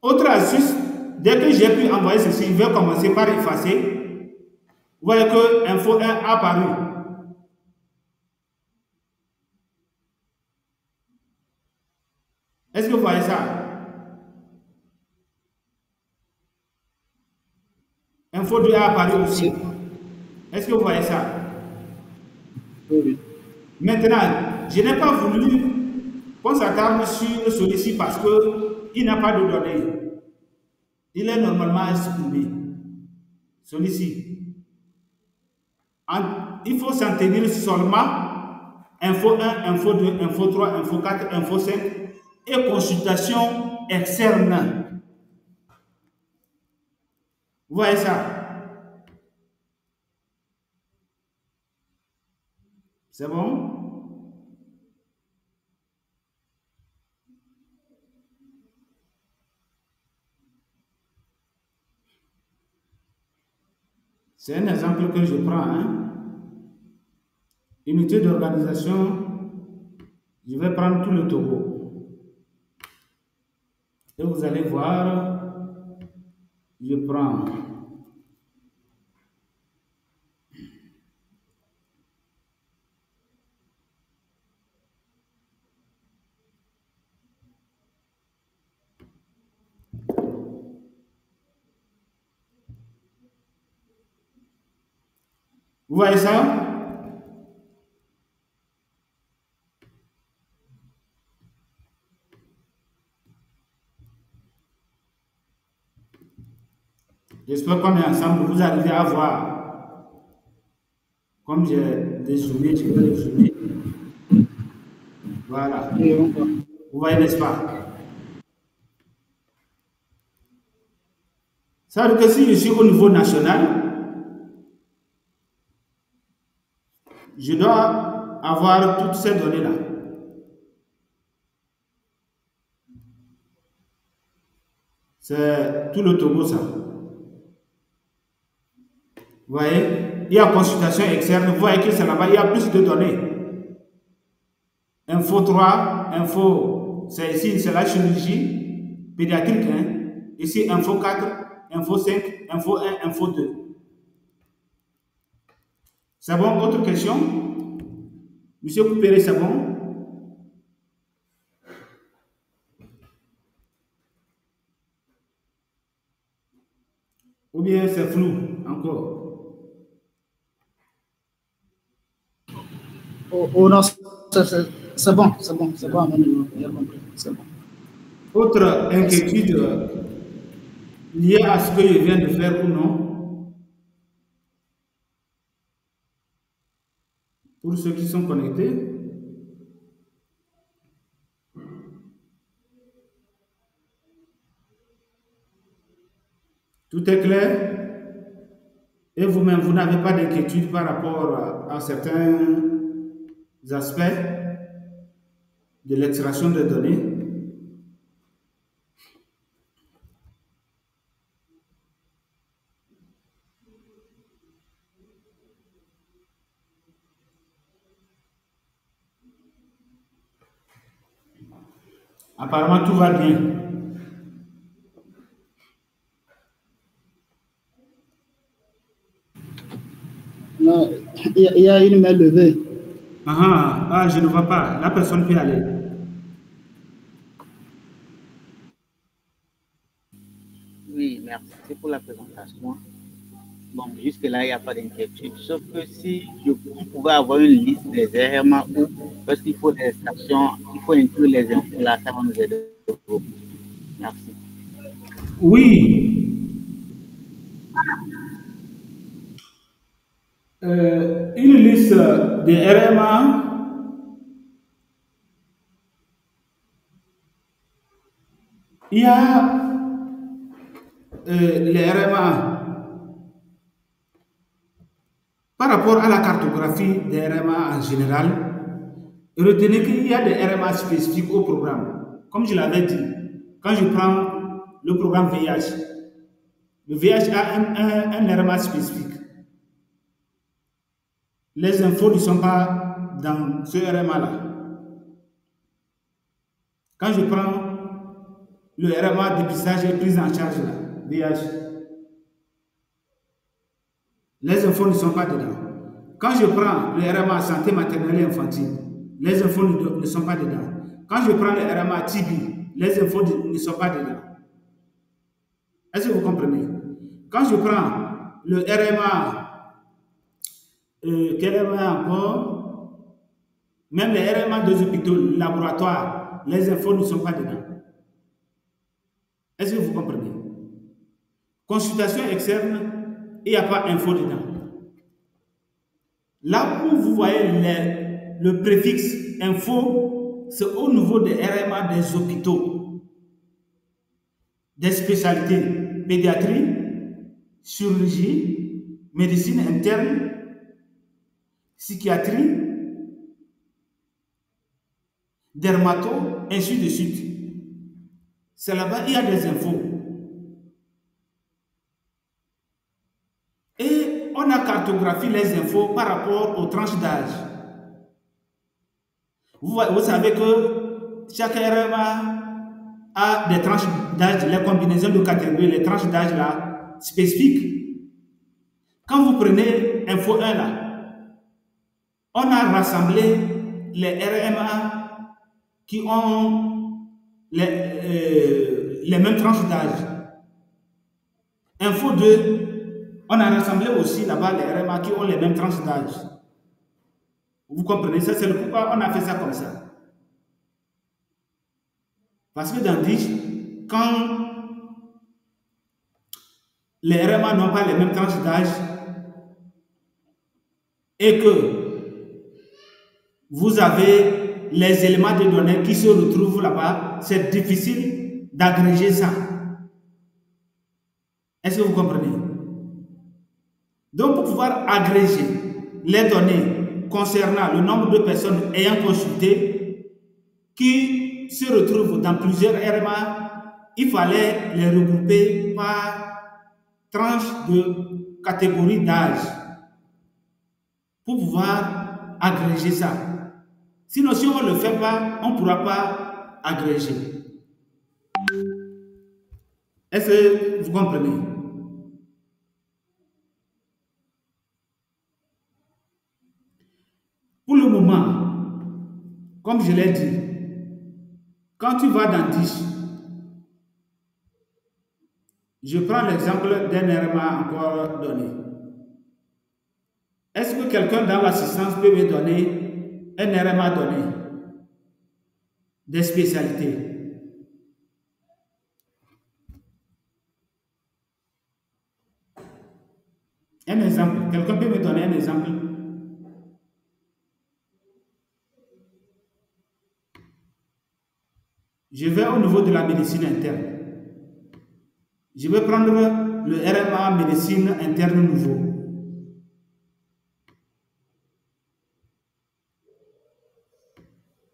Autre astuce, dès que j'ai pu envoyer ceci, je vais commencer par effacer. Vous voyez que info 1 a apparu. Est-ce que vous voyez ça? Info 2 a apparu aussi. Est-ce que vous voyez ça? Oui. Maintenant, je n'ai pas voulu qu'on s'attarde sur celui-ci parce qu'il n'a pas de données. Il est normalement exprimé. Celui-ci. Il faut s'en tenir seulement info 1, info 2, info 3, info 4, info 5 et consultation externe. Vous voyez ça? C'est bon? C'est un exemple que je prends. Hein? Unité d'organisation, je vais prendre tout le Togo. Et vous allez voir, je prends. Vous voyez ça? J'espère qu'on est ensemble. Vous arrivez à voir. Comme j'ai dézoomé, je vais dézoomer. Voilà. Vous voyez, n'est-ce pas? Ça veut dire que si je suis au niveau national, je dois avoir toutes ces données-là. C'est tout le Togo, ça. Vous voyez, il y a consultation externe. Vous voyez que c'est là-bas, il y a plus de données. Info 3, info, c'est ici, c'est la chirurgie pédiatrique. Hein. Ici, info 4, info 5, info 1, info 2. C'est bon? Autre question? Monsieur Coupéré, c'est bon? Ou bien c'est flou encore? Oh non, c'est bon, c'est bon, c'est bon à mon niveau, j'ai compris, c'est bon. Autre inquiétude liée à ce que je viens de faire ou non? Pour ceux qui sont connectés. Tout est clair? Et vous-même, vous n'avez pas d'inquiétude par rapport à certains aspects de l'extraction de données? Apparemment, tout va bien. Non, il y a une main levée. Ah, je ne vois pas. La personne peut aller. Oui, merci pour la présentation. Bon, jusque-là, il n'y a pas d'inquiétude. Sauf que si on pouvait avoir une liste des RMA où, parce qu'il faut des stations, il faut inclure les infos là, ça va nous aider beaucoup. Merci. Oui. Une liste des RMA il y a les RMA par rapport à la cartographie des RMA en général. Retenez qu'il y a des RMA spécifiques au programme. Comme je l'avais dit, quand je prends le programme VIH, le VIH a un RMA spécifique. Les infos ne sont pas dans ce RMA-là. Quand je prends le RMA dépistage et prise en charge, là, VIH, les infos ne sont pas dedans. Quand je prends le RMA santé maternelle et infantile, les infos ne sont pas dedans. Quand je prends le RMA TB, les infos ne sont pas dedans. Est-ce que vous comprenez? Quand je prends le RMA, quel RMA encore? Même les RMA des hôpitaux, laboratoires, les infos ne sont pas dedans. Est-ce que vous comprenez? Consultation externe, il n'y a pas info dedans. Là où vous voyez le préfixe info, c'est au niveau des RMA des hôpitaux, des spécialités, pédiatrie, chirurgie, médecine interne, psychiatrie, dermato, ainsi de suite. C'est là-bas il y a des infos. Et on a cartographié les infos par rapport aux tranches d'âge. Vous savez que chaque RMA a des tranches d'âge, les combinaisons de catégories, les tranches d'âge là, spécifiques. Quand vous prenez Info 1 là, on a rassemblé les RMA qui ont les mêmes tranches d'âge. Info 2, on a rassemblé aussi là-bas les RMA qui ont les mêmes tranches d'âge. Vous comprenez ça? C'est pourquoi on a fait ça comme ça. Parce que dans DICH, quand les RMA n'ont pas les mêmes tranches d'âge et que vous avez les éléments de données qui se retrouvent là-bas, c'est difficile d'agréger ça. Est-ce que vous comprenez? Donc, pour pouvoir agréger les données concernant le nombre de personnes ayant consulté qui se retrouvent dans plusieurs RMA, il fallait les regrouper par tranche de catégorie d'âge pour pouvoir agréger ça. Sinon, si on ne le fait pas, on ne pourra pas agréger. Est-ce que vous comprenez? Pour le moment, comme je l'ai dit, quand tu vas dans DICH, je prends l'exemple d'un RMA encore donné. Est-ce que quelqu'un dans l'assistance peut me donner un RMA donné des spécialités? Un exemple. Quelqu'un peut me donner un exemple? Je vais au niveau de la médecine interne. Je vais prendre le RMA médecine interne nouveau.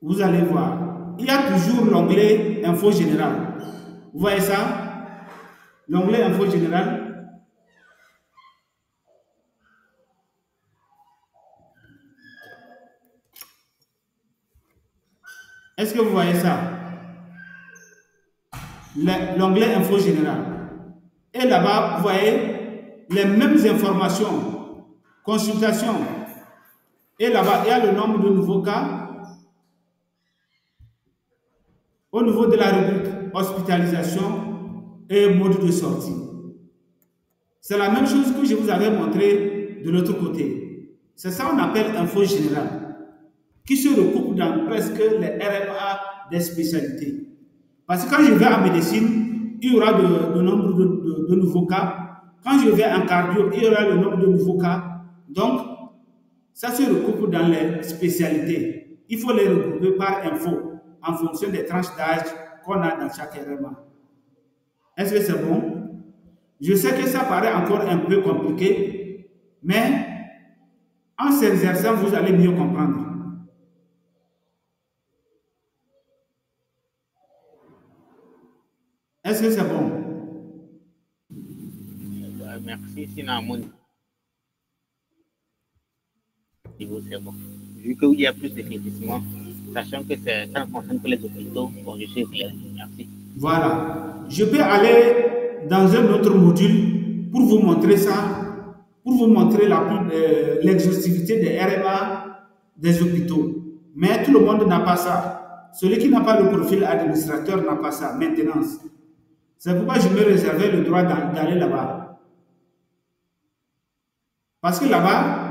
Vous allez voir, il y a toujours l'onglet Info générale. Vous voyez ça? L'onglet Info générale. Est-ce que vous voyez ça? L'onglet Info générale. Et là-bas, vous voyez les mêmes informations. Consultation. Et là-bas, il y a le nombre de nouveaux cas. Au niveau de la rubrique hospitalisation et mode de sortie. C'est la même chose que je vous avais montré de l'autre côté. C'est ça qu'on appelle info générale, qui se recoupe dans presque les RMA des spécialités. Parce que quand je vais en médecine, il y aura de nombre de nouveaux cas. Quand je vais en cardio, il y aura le nombre de nouveaux cas. Donc, ça se recoupe dans les spécialités. Il faut les regrouper par info, en fonction des tranches d'âge qu'on a dans chaque RMA. Est-ce que c'est bon? Je sais que ça paraît encore un peu compliqué, mais en s'exerçant, vous allez mieux comprendre. Est-ce que c'est bon? Merci, sinon à mon niveau, c'est bon. Vu qu'il y a plus d'éclaircissement, sachant que ça ne concerne que les hôpitaux, bon, je suis clair. Merci. Voilà. Je peux aller dans un autre module pour vous montrer ça, pour vous montrer l'exhaustivité des RMA des hôpitaux. Mais tout le monde n'a pas ça. Celui qui n'a pas le profil administrateur n'a pas ça. Maintenance. C'est pourquoi je me réservais le droit d'aller là-bas. Parce que là-bas,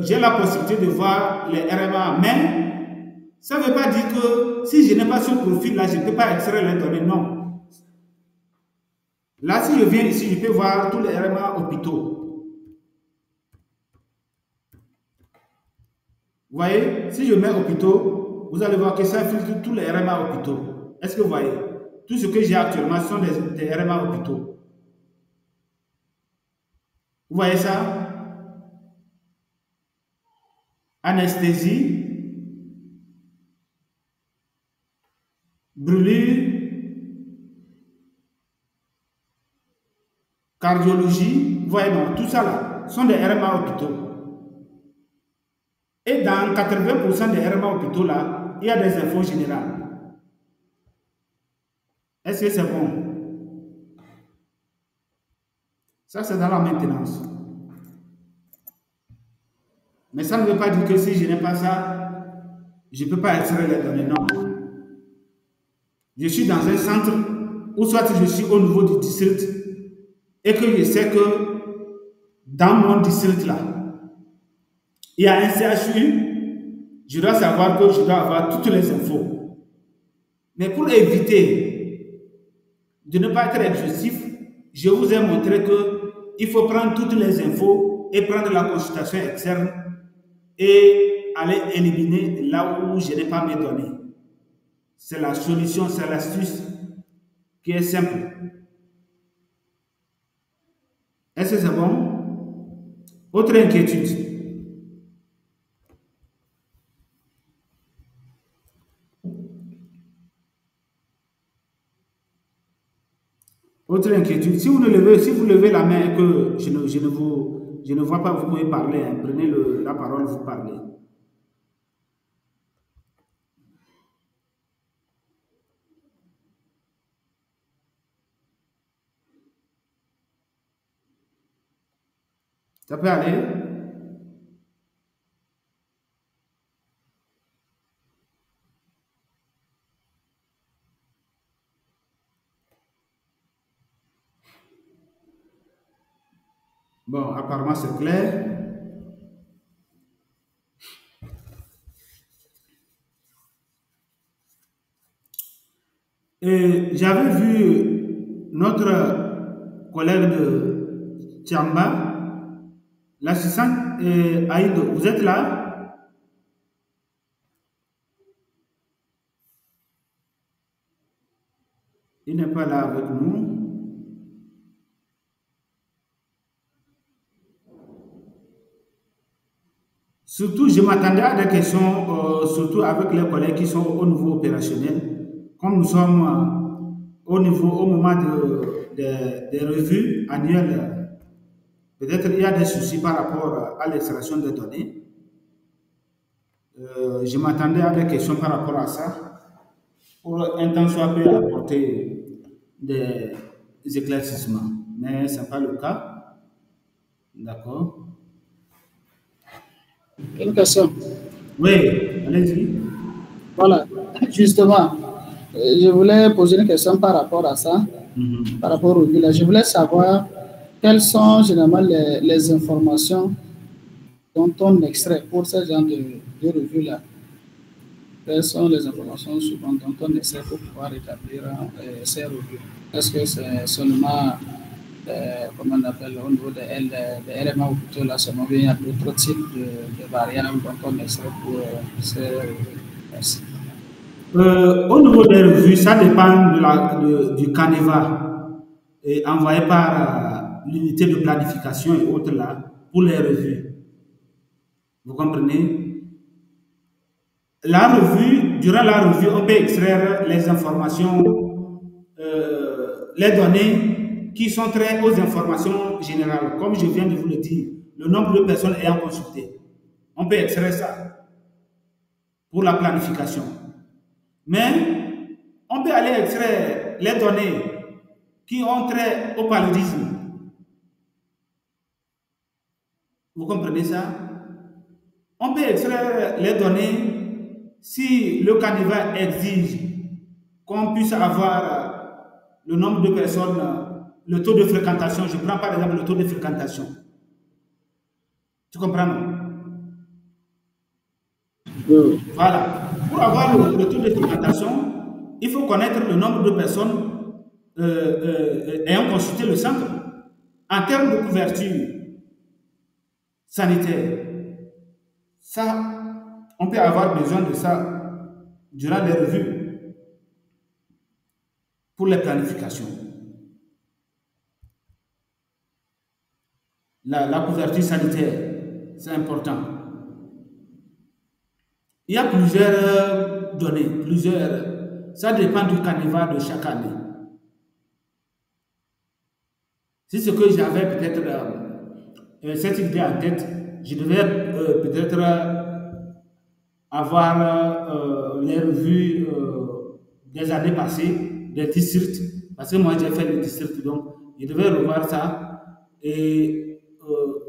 j'ai la possibilité de voir les RMA, mais ça ne veut pas dire que si je n'ai pas ce profil-là, je ne peux pas extraire les données. Non. Là, si je viens ici, je peux voir tous les RMA hôpitaux. Vous voyez, si je mets hôpitaux, vous allez voir que ça filtre tous les RMA hôpitaux. Est-ce que vous voyez? Tout ce que j'ai actuellement sont des RMA hôpitaux. Vous voyez ça? Anesthésie, brûlure, cardiologie, vous voyez donc, tout ça là sont des RMA hôpitaux. Et dans 80% des RMA hôpitaux là, il y a des infos générales. Est-ce que c'est bon? Ça, c'est dans la maintenance. Mais ça ne veut pas dire que si je n'ai pas ça, je ne peux pas extraire les données. Non. Je suis dans un centre où soit je suis au niveau du district et que je sais que dans mon district là, il y a un CHU, je dois savoir que je dois avoir toutes les infos. Mais pour éviter de ne pas être exhaustif, je vous ai montré qu'il faut prendre toutes les infos et prendre la consultation externe et aller éliminer là où je n'ai pas mes données. C'est la solution, c'est l'astuce qui est simple. Est-ce que c'est bon? Autre inquiétude. Autre inquiétude, si vous levez la main et que je ne vois pas, vous pouvez parler, hein. Prenez la parole, vous parlez. Ça peut aller? Bon, apparemment c'est clair. Et j'avais vu notre collègue de Tchamba, l'assistant Aïdo. Vous êtes là? Il n'est pas là avec nous. Surtout, je m'attendais à des questions, surtout avec les collègues qui sont au niveau opérationnel. Comme nous sommes au moment des revues annuelles, peut-être il y a des soucis par rapport à l'extraction des données. Je m'attendais à des questions par rapport à ça, pour un temps soit peu apporter des éclaircissements. Mais ce n'est pas le cas. D'accord. Une question. Oui, allez-y. Voilà, justement, je voulais poser une question par rapport à ça. par rapport aux revues là. Je voulais savoir quelles sont généralement les informations dont on extrait pour ce genre de revues là. Quelles sont les informations souvent dont on extrait pour pouvoir établir ces revues? Est-ce que c'est seulement, comment on appelle, au niveau de RMA ou plutôt là, seulement il y a d'autres types de variables dont on extrait pour ces revues? Merci. Au niveau des revues, ça dépend du canevas envoyé par l'unité de planification et autres là pour les revues. Vous comprenez? La revue, durant la revue, on peut extraire les informations, les données qui sont très aux informations générales. Comme je viens de vous le dire, le nombre de personnes ayant consulté. On peut extraire ça pour la planification. Mais on peut aller extraire les données qui ont trait au paludisme. Vous comprenez ça? On peut extraire les données si le canevas exige qu'on puisse avoir le nombre de personnes, le taux de fréquentation. Je prends par exemple le taux de fréquentation. Tu comprends, non? Voilà. Pour avoir le taux de fréquentation, il faut connaître le nombre de personnes ayant consulté le centre. En termes de couverture sanitaire, ça, on peut avoir besoin de ça durant les revues pour les planifications. La couverture sanitaire, c'est important. Il y a plusieurs données, ça dépend du canevas de chaque année. C'est ce que j'avais peut-être cette idée en tête, je devais peut-être avoir les revues des années passées, des districts, parce que moi j'ai fait le district, donc je devais revoir ça et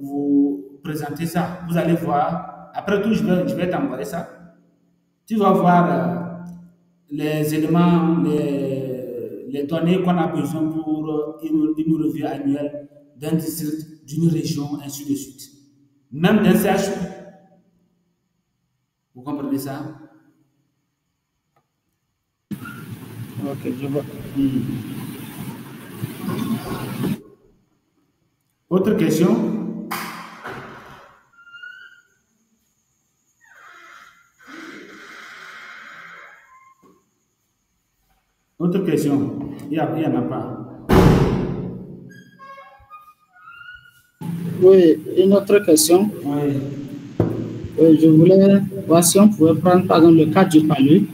vous présenter ça. Vous allez voir, après tout, je vais t'envoyer ça. Tu vas voir les éléments, les données qu'on a besoin pour une revue annuelle d'un district, d'une région, ainsi de suite. Même d'un CHU. Vous comprenez ça? Ok, je vois. Autre question? Autre question? Il n'y en a pas. Oui, une autre question. Oui. Je voulais voir si on pouvait prendre par exemple le cas du palu.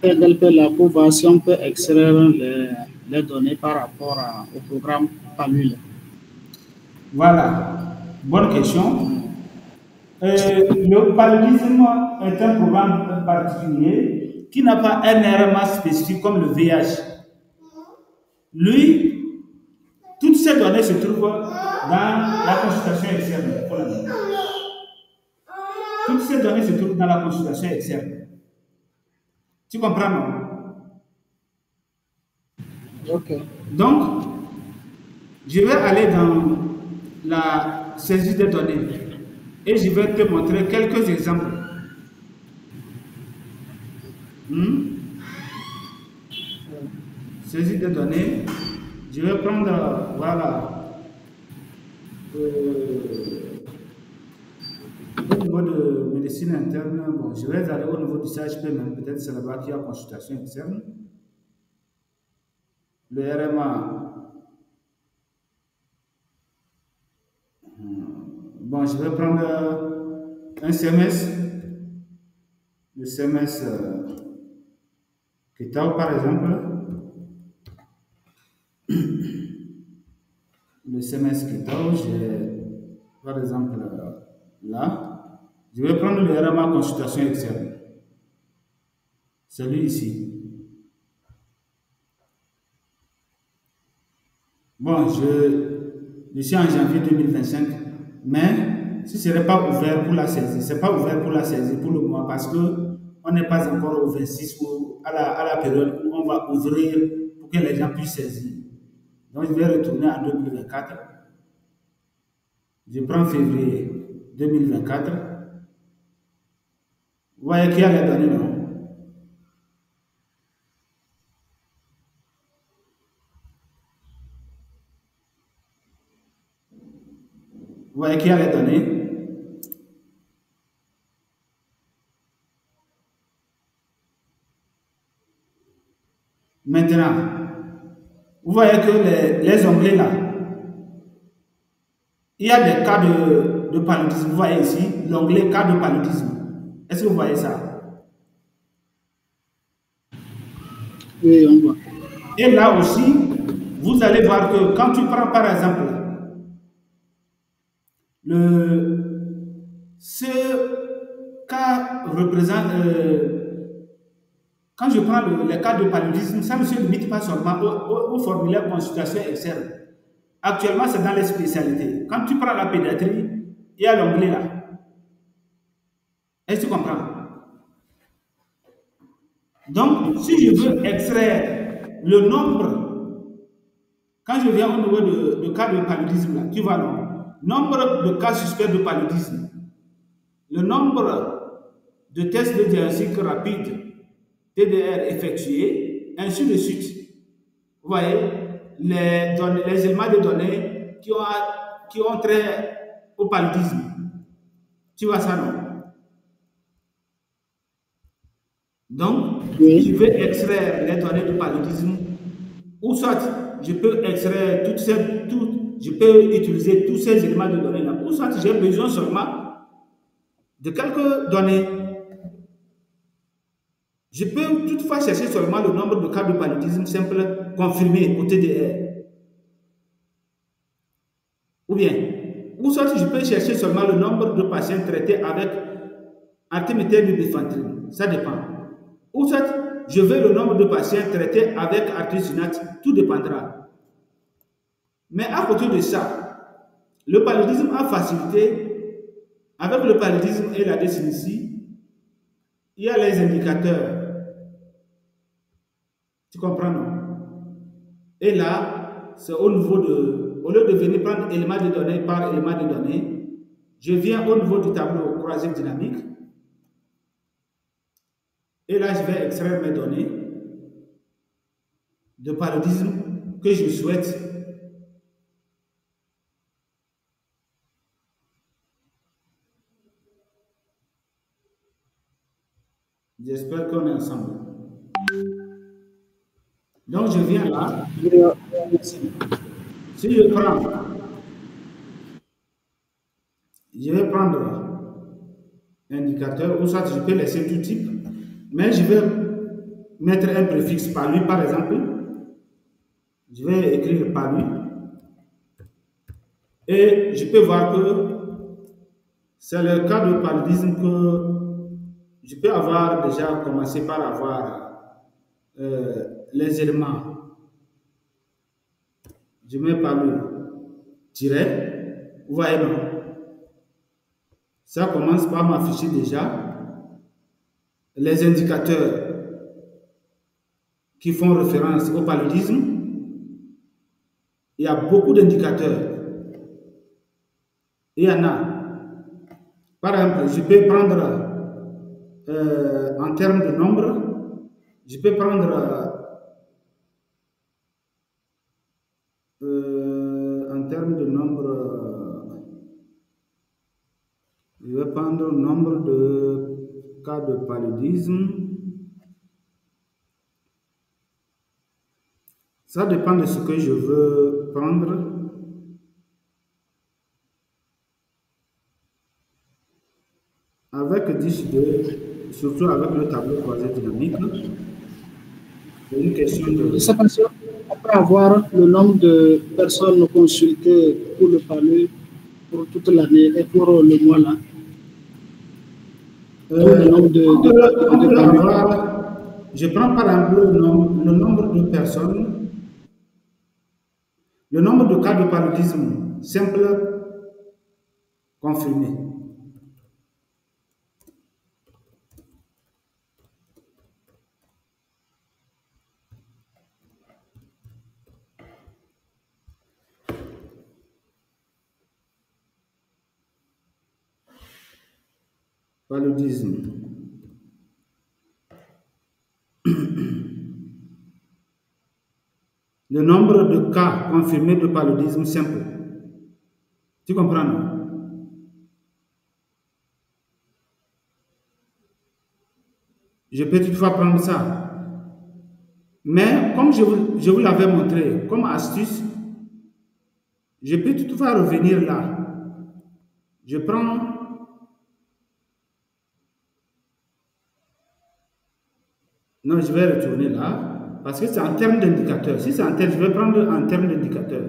Et là, pour voir si on peut extraire les données par rapport au programme palu. Voilà, bonne question. Le paludisme est un programme particulier qui n'a pas un RMA spécifique comme le VIH. Lui, toutes ces données se trouvent dans la consultation externe. Toutes ces données se trouvent dans la consultation externe. Tu comprends, non? Ok. Donc, je vais aller dans la saisie des données et je vais te montrer quelques exemples. Saisie des données, je vais prendre, voilà, au niveau de médecine interne, bon, je vais aller au niveau du CHP, même peut-être c'est là-bas qu'il y a consultation externe. Le RMA. Bon, je vais prendre un CMS. Le CMS Kitao, par exemple. Le CMS Kitao, j'ai, par exemple, là. Je vais prendre le RMA consultation externe. Celui ici. Bon, je suis en janvier 2025, mais ce ne serait pas ouvert pour la saisie. Ce n'est pas ouvert pour la saisie pour le mois parce qu'on n'est pas encore au 26 ou à la période où on va ouvrir pour pour que les gens puissent saisir. Donc, je vais retourner en 2024. Je prends février 2024. Vous voyez qu'il y a les données, non? Vous voyez qu'il y a les données. Maintenant, vous voyez que les onglets là, il y a des cas de paludisme. Vous voyez ici, l'onglet cas de paludisme. Est-ce que vous voyez ça? Oui, on voit. Et là aussi, vous allez voir que quand tu prends par exemple ce cas représente, quand je prends les cas de paludisme, ça ne se limite pas seulement au formulaire consultation externe. Actuellement, c'est dans les spécialités. Quand tu prends la pédiatrie, il y a l'onglet là. Est-ce que tu comprends? Donc, si je veux extraire le nombre, quand je viens au niveau de cas de paludisme, là, tu vois le nombre de cas suspects de paludisme, le nombre de tests de diagnostic rapide, TDR effectués, ainsi de suite. Vous voyez, les éléments de données qui ont trait au paludisme. Tu vois ça, non? Donc, Oui. je vais extraire les données du paludisme, ou soit je peux extraire je peux utiliser tous ces éléments de données là, ou soit j'ai besoin seulement de quelques données. Je peux toutefois chercher seulement le nombre de cas de paludisme simple confirmés au TDR. Ou soit je peux chercher seulement le nombre de patients traités avec artéméthène de bifenthrin. Ça dépend. Ou soit je veux le nombre de patients traités avec artésunate. Tout dépendra. Mais à côté de ça, le paludisme a facilité. Avec le paludisme et la dyslexie, il y a les indicateurs. Tu comprends, non? Et là, c'est au lieu de venir prendre élément de données par élément de données, je viens au niveau du tableau croisé dynamique. Et là, je vais extraire mes données de paludisme que je souhaite. J'espère qu'on est ensemble. Donc, je viens là. Si je prends, je vais prendre indicateur, ou soit je peux laisser tout type, mais je vais mettre un préfixe palu, par exemple. Je vais écrire palu. Et je peux voir que c'est le cas de paludisme que je peux avoir déjà commencé par avoir les éléments. Je mets palu tiret. Vous voyez, non? Ça commence par m'afficher déjà les indicateurs qui font référence au paludisme. Il y a beaucoup d'indicateurs. Il y en a. Par exemple, je peux prendre en termes de nombre, je peux prendre en termes de nombre, je vais prendre le nombre de cas de paludisme. Ça dépend de ce que je veux prendre. Avec 10, surtout avec le tableau croisé dynamique, c'est une question de... Je sais pas si on peut avoir le nombre de personnes consultées pour le palu pour toute l'année et pour le mois là. Le nombre de palu. Je prends par exemple le nombre de personnes, le nombre de cas de paludisme simple confirmé. Paludisme. Le nombre de cas confirmés de paludisme simple. Tu comprends, non? Je peux toutefois prendre ça. Mais comme je vous l'avais montré comme astuce, je peux toutefois revenir là. Je prends non, je vais retourner là parce que c'est en termes d'indicateur. Si c'est en termes, je vais prendre en termes d'indicateur.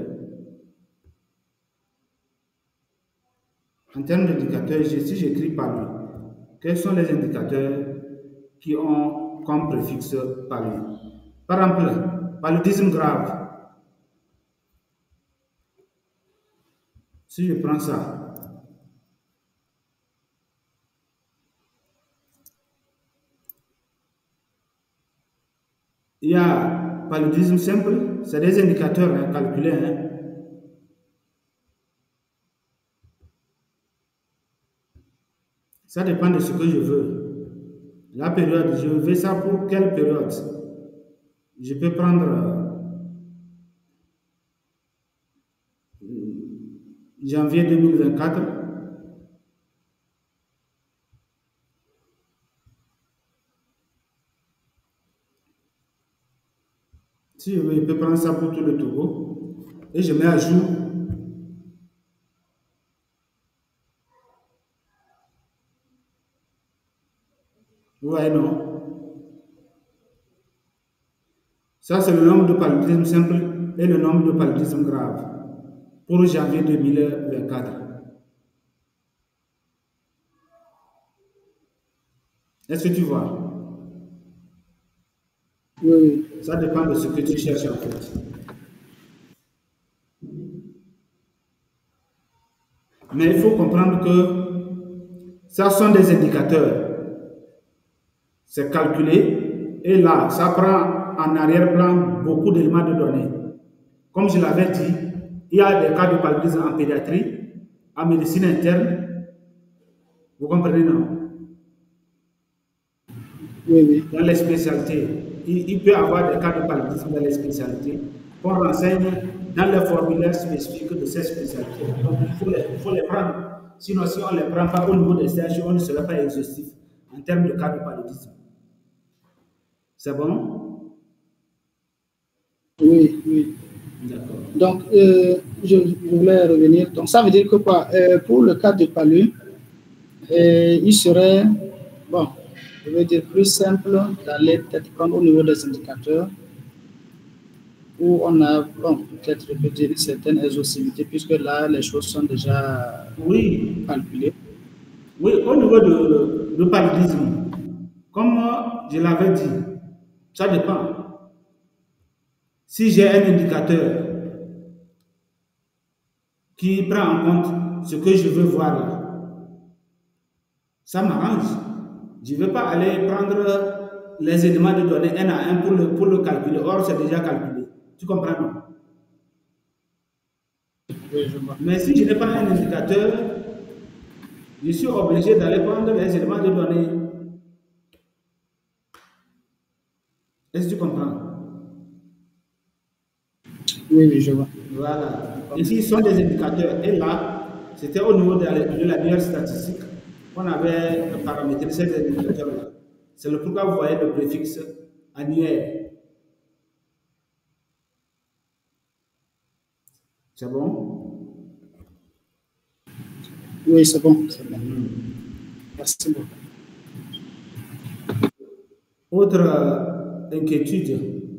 En termes d'indicateur, si j'écris palu, quels sont les indicateurs qui ont comme préfixe palu? Par exemple, paludisme grave. Si je prends ça, il y a paludisme simple, c'est des indicateurs hein, calculés. Hein. Ça dépend de ce que je veux. La période, je veux ça pour quelle période? Je peux prendre janvier 2024. Si je veux, je peux prendre ça pour tout le Togo. Et je mets à jour. Vous voyez, non? Ça, c'est le nombre de paludisme simple et le nombre de paludisme grave pour janvier 2024. Est-ce que tu vois? Oui. Ça dépend de ce que tu cherches en fait. Mais il faut comprendre que ça sont des indicateurs. C'est calculé et là, ça prend en arrière-plan beaucoup d'éléments de données. Comme je l'avais dit, il y a des cas de paludisme en pédiatrie, en médecine interne. Vous comprenez, non? Oui. Dans les spécialités. Il peut y avoir des cas de paludisme dans les spécialités qu'on renseigne dans les formulaires spécifiques de ces spécialités. Donc, il faut les prendre. Sinon, si on ne les prend pas au niveau des stages, on ne sera pas exhaustif en termes de cas de paludisme. C'est bon? Oui. D'accord. Donc, je voulais revenir. Donc, ça veut dire que quoi? Pour le cas de palu, il serait, bon, je vais dire plus simple d'aller peut-être prendre au niveau des indicateurs où on a, bon, peut-être je peux dire une certaine exhaustivité puisque là, les choses sont déjà calculées. Oui, au niveau de paludisme, comme je l'avais dit, ça dépend. Si j'ai un indicateur qui prend en compte ce que je veux voir là, ça m'arrange. Je ne vais pas aller prendre les éléments de données un à un pour le calculer. Or, c'est déjà calculé. Tu comprends, non? Oui, je vois. Mais si je n'ai pas un indicateur, je suis obligé d'aller prendre les éléments de données. Est-ce que tu comprends? Oui, je vois. Voilà. Ici, ils sont des indicateurs. Et là, c'était au niveau de la meilleure statistique qu'on avait paramétré ces indicateurs-là. C'est le pourquoi vous voyez le préfixe annuaire. C'est bon? Oui, c'est bon. Merci beaucoup. Autre inquiétude,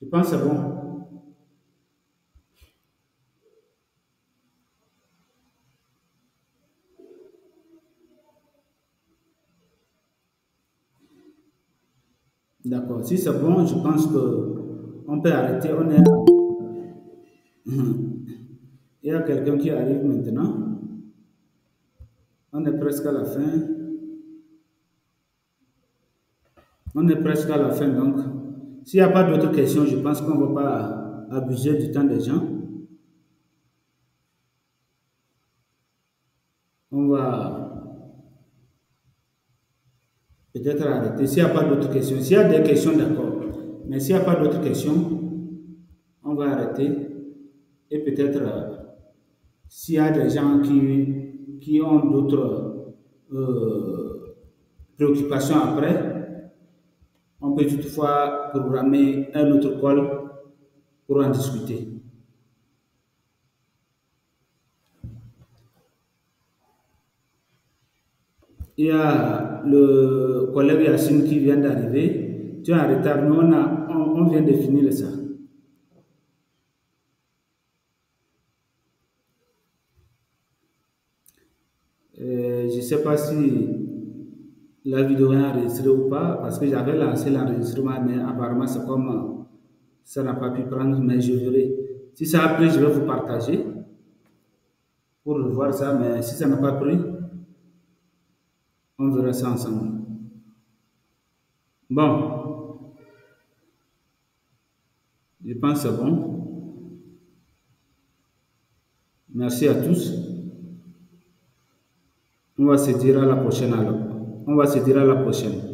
je pense que c'est bon. D'accord. Si c'est bon, je pense qu'on peut arrêter. Il y a quelqu'un qui arrive maintenant. On est presque à la fin. On est presque à la fin, donc. S'il n'y a pas d'autres questions, je pense qu'on ne va pas abuser du temps des gens. On va peut-être arrêter. S'il n'y a pas d'autres questions, s'il y a des questions, d'accord. Mais s'il n'y a pas d'autres questions, on va arrêter. Et peut-être, s'il y a des gens qui ont d'autres préoccupations après, on peut toutefois programmer un autre call pour en discuter. Il y a le collègue Yacine qui vient d'arriver. Tu es en retard, nous on vient de finir ça. Je ne sais pas si la vidéo est enregistrée ou pas, parce que j'avais lancé l'enregistrement, mais apparemment c'est comme ça n'a pas pu prendre, mais je verrai. Si ça a pris, je vais vous partager pour voir ça, mais si ça n'a pas pris, on verra ça ensemble. Bon, je pense que c'est bon. Merci à tous. On va se dire à la prochaine alors. On va se dire à la prochaine.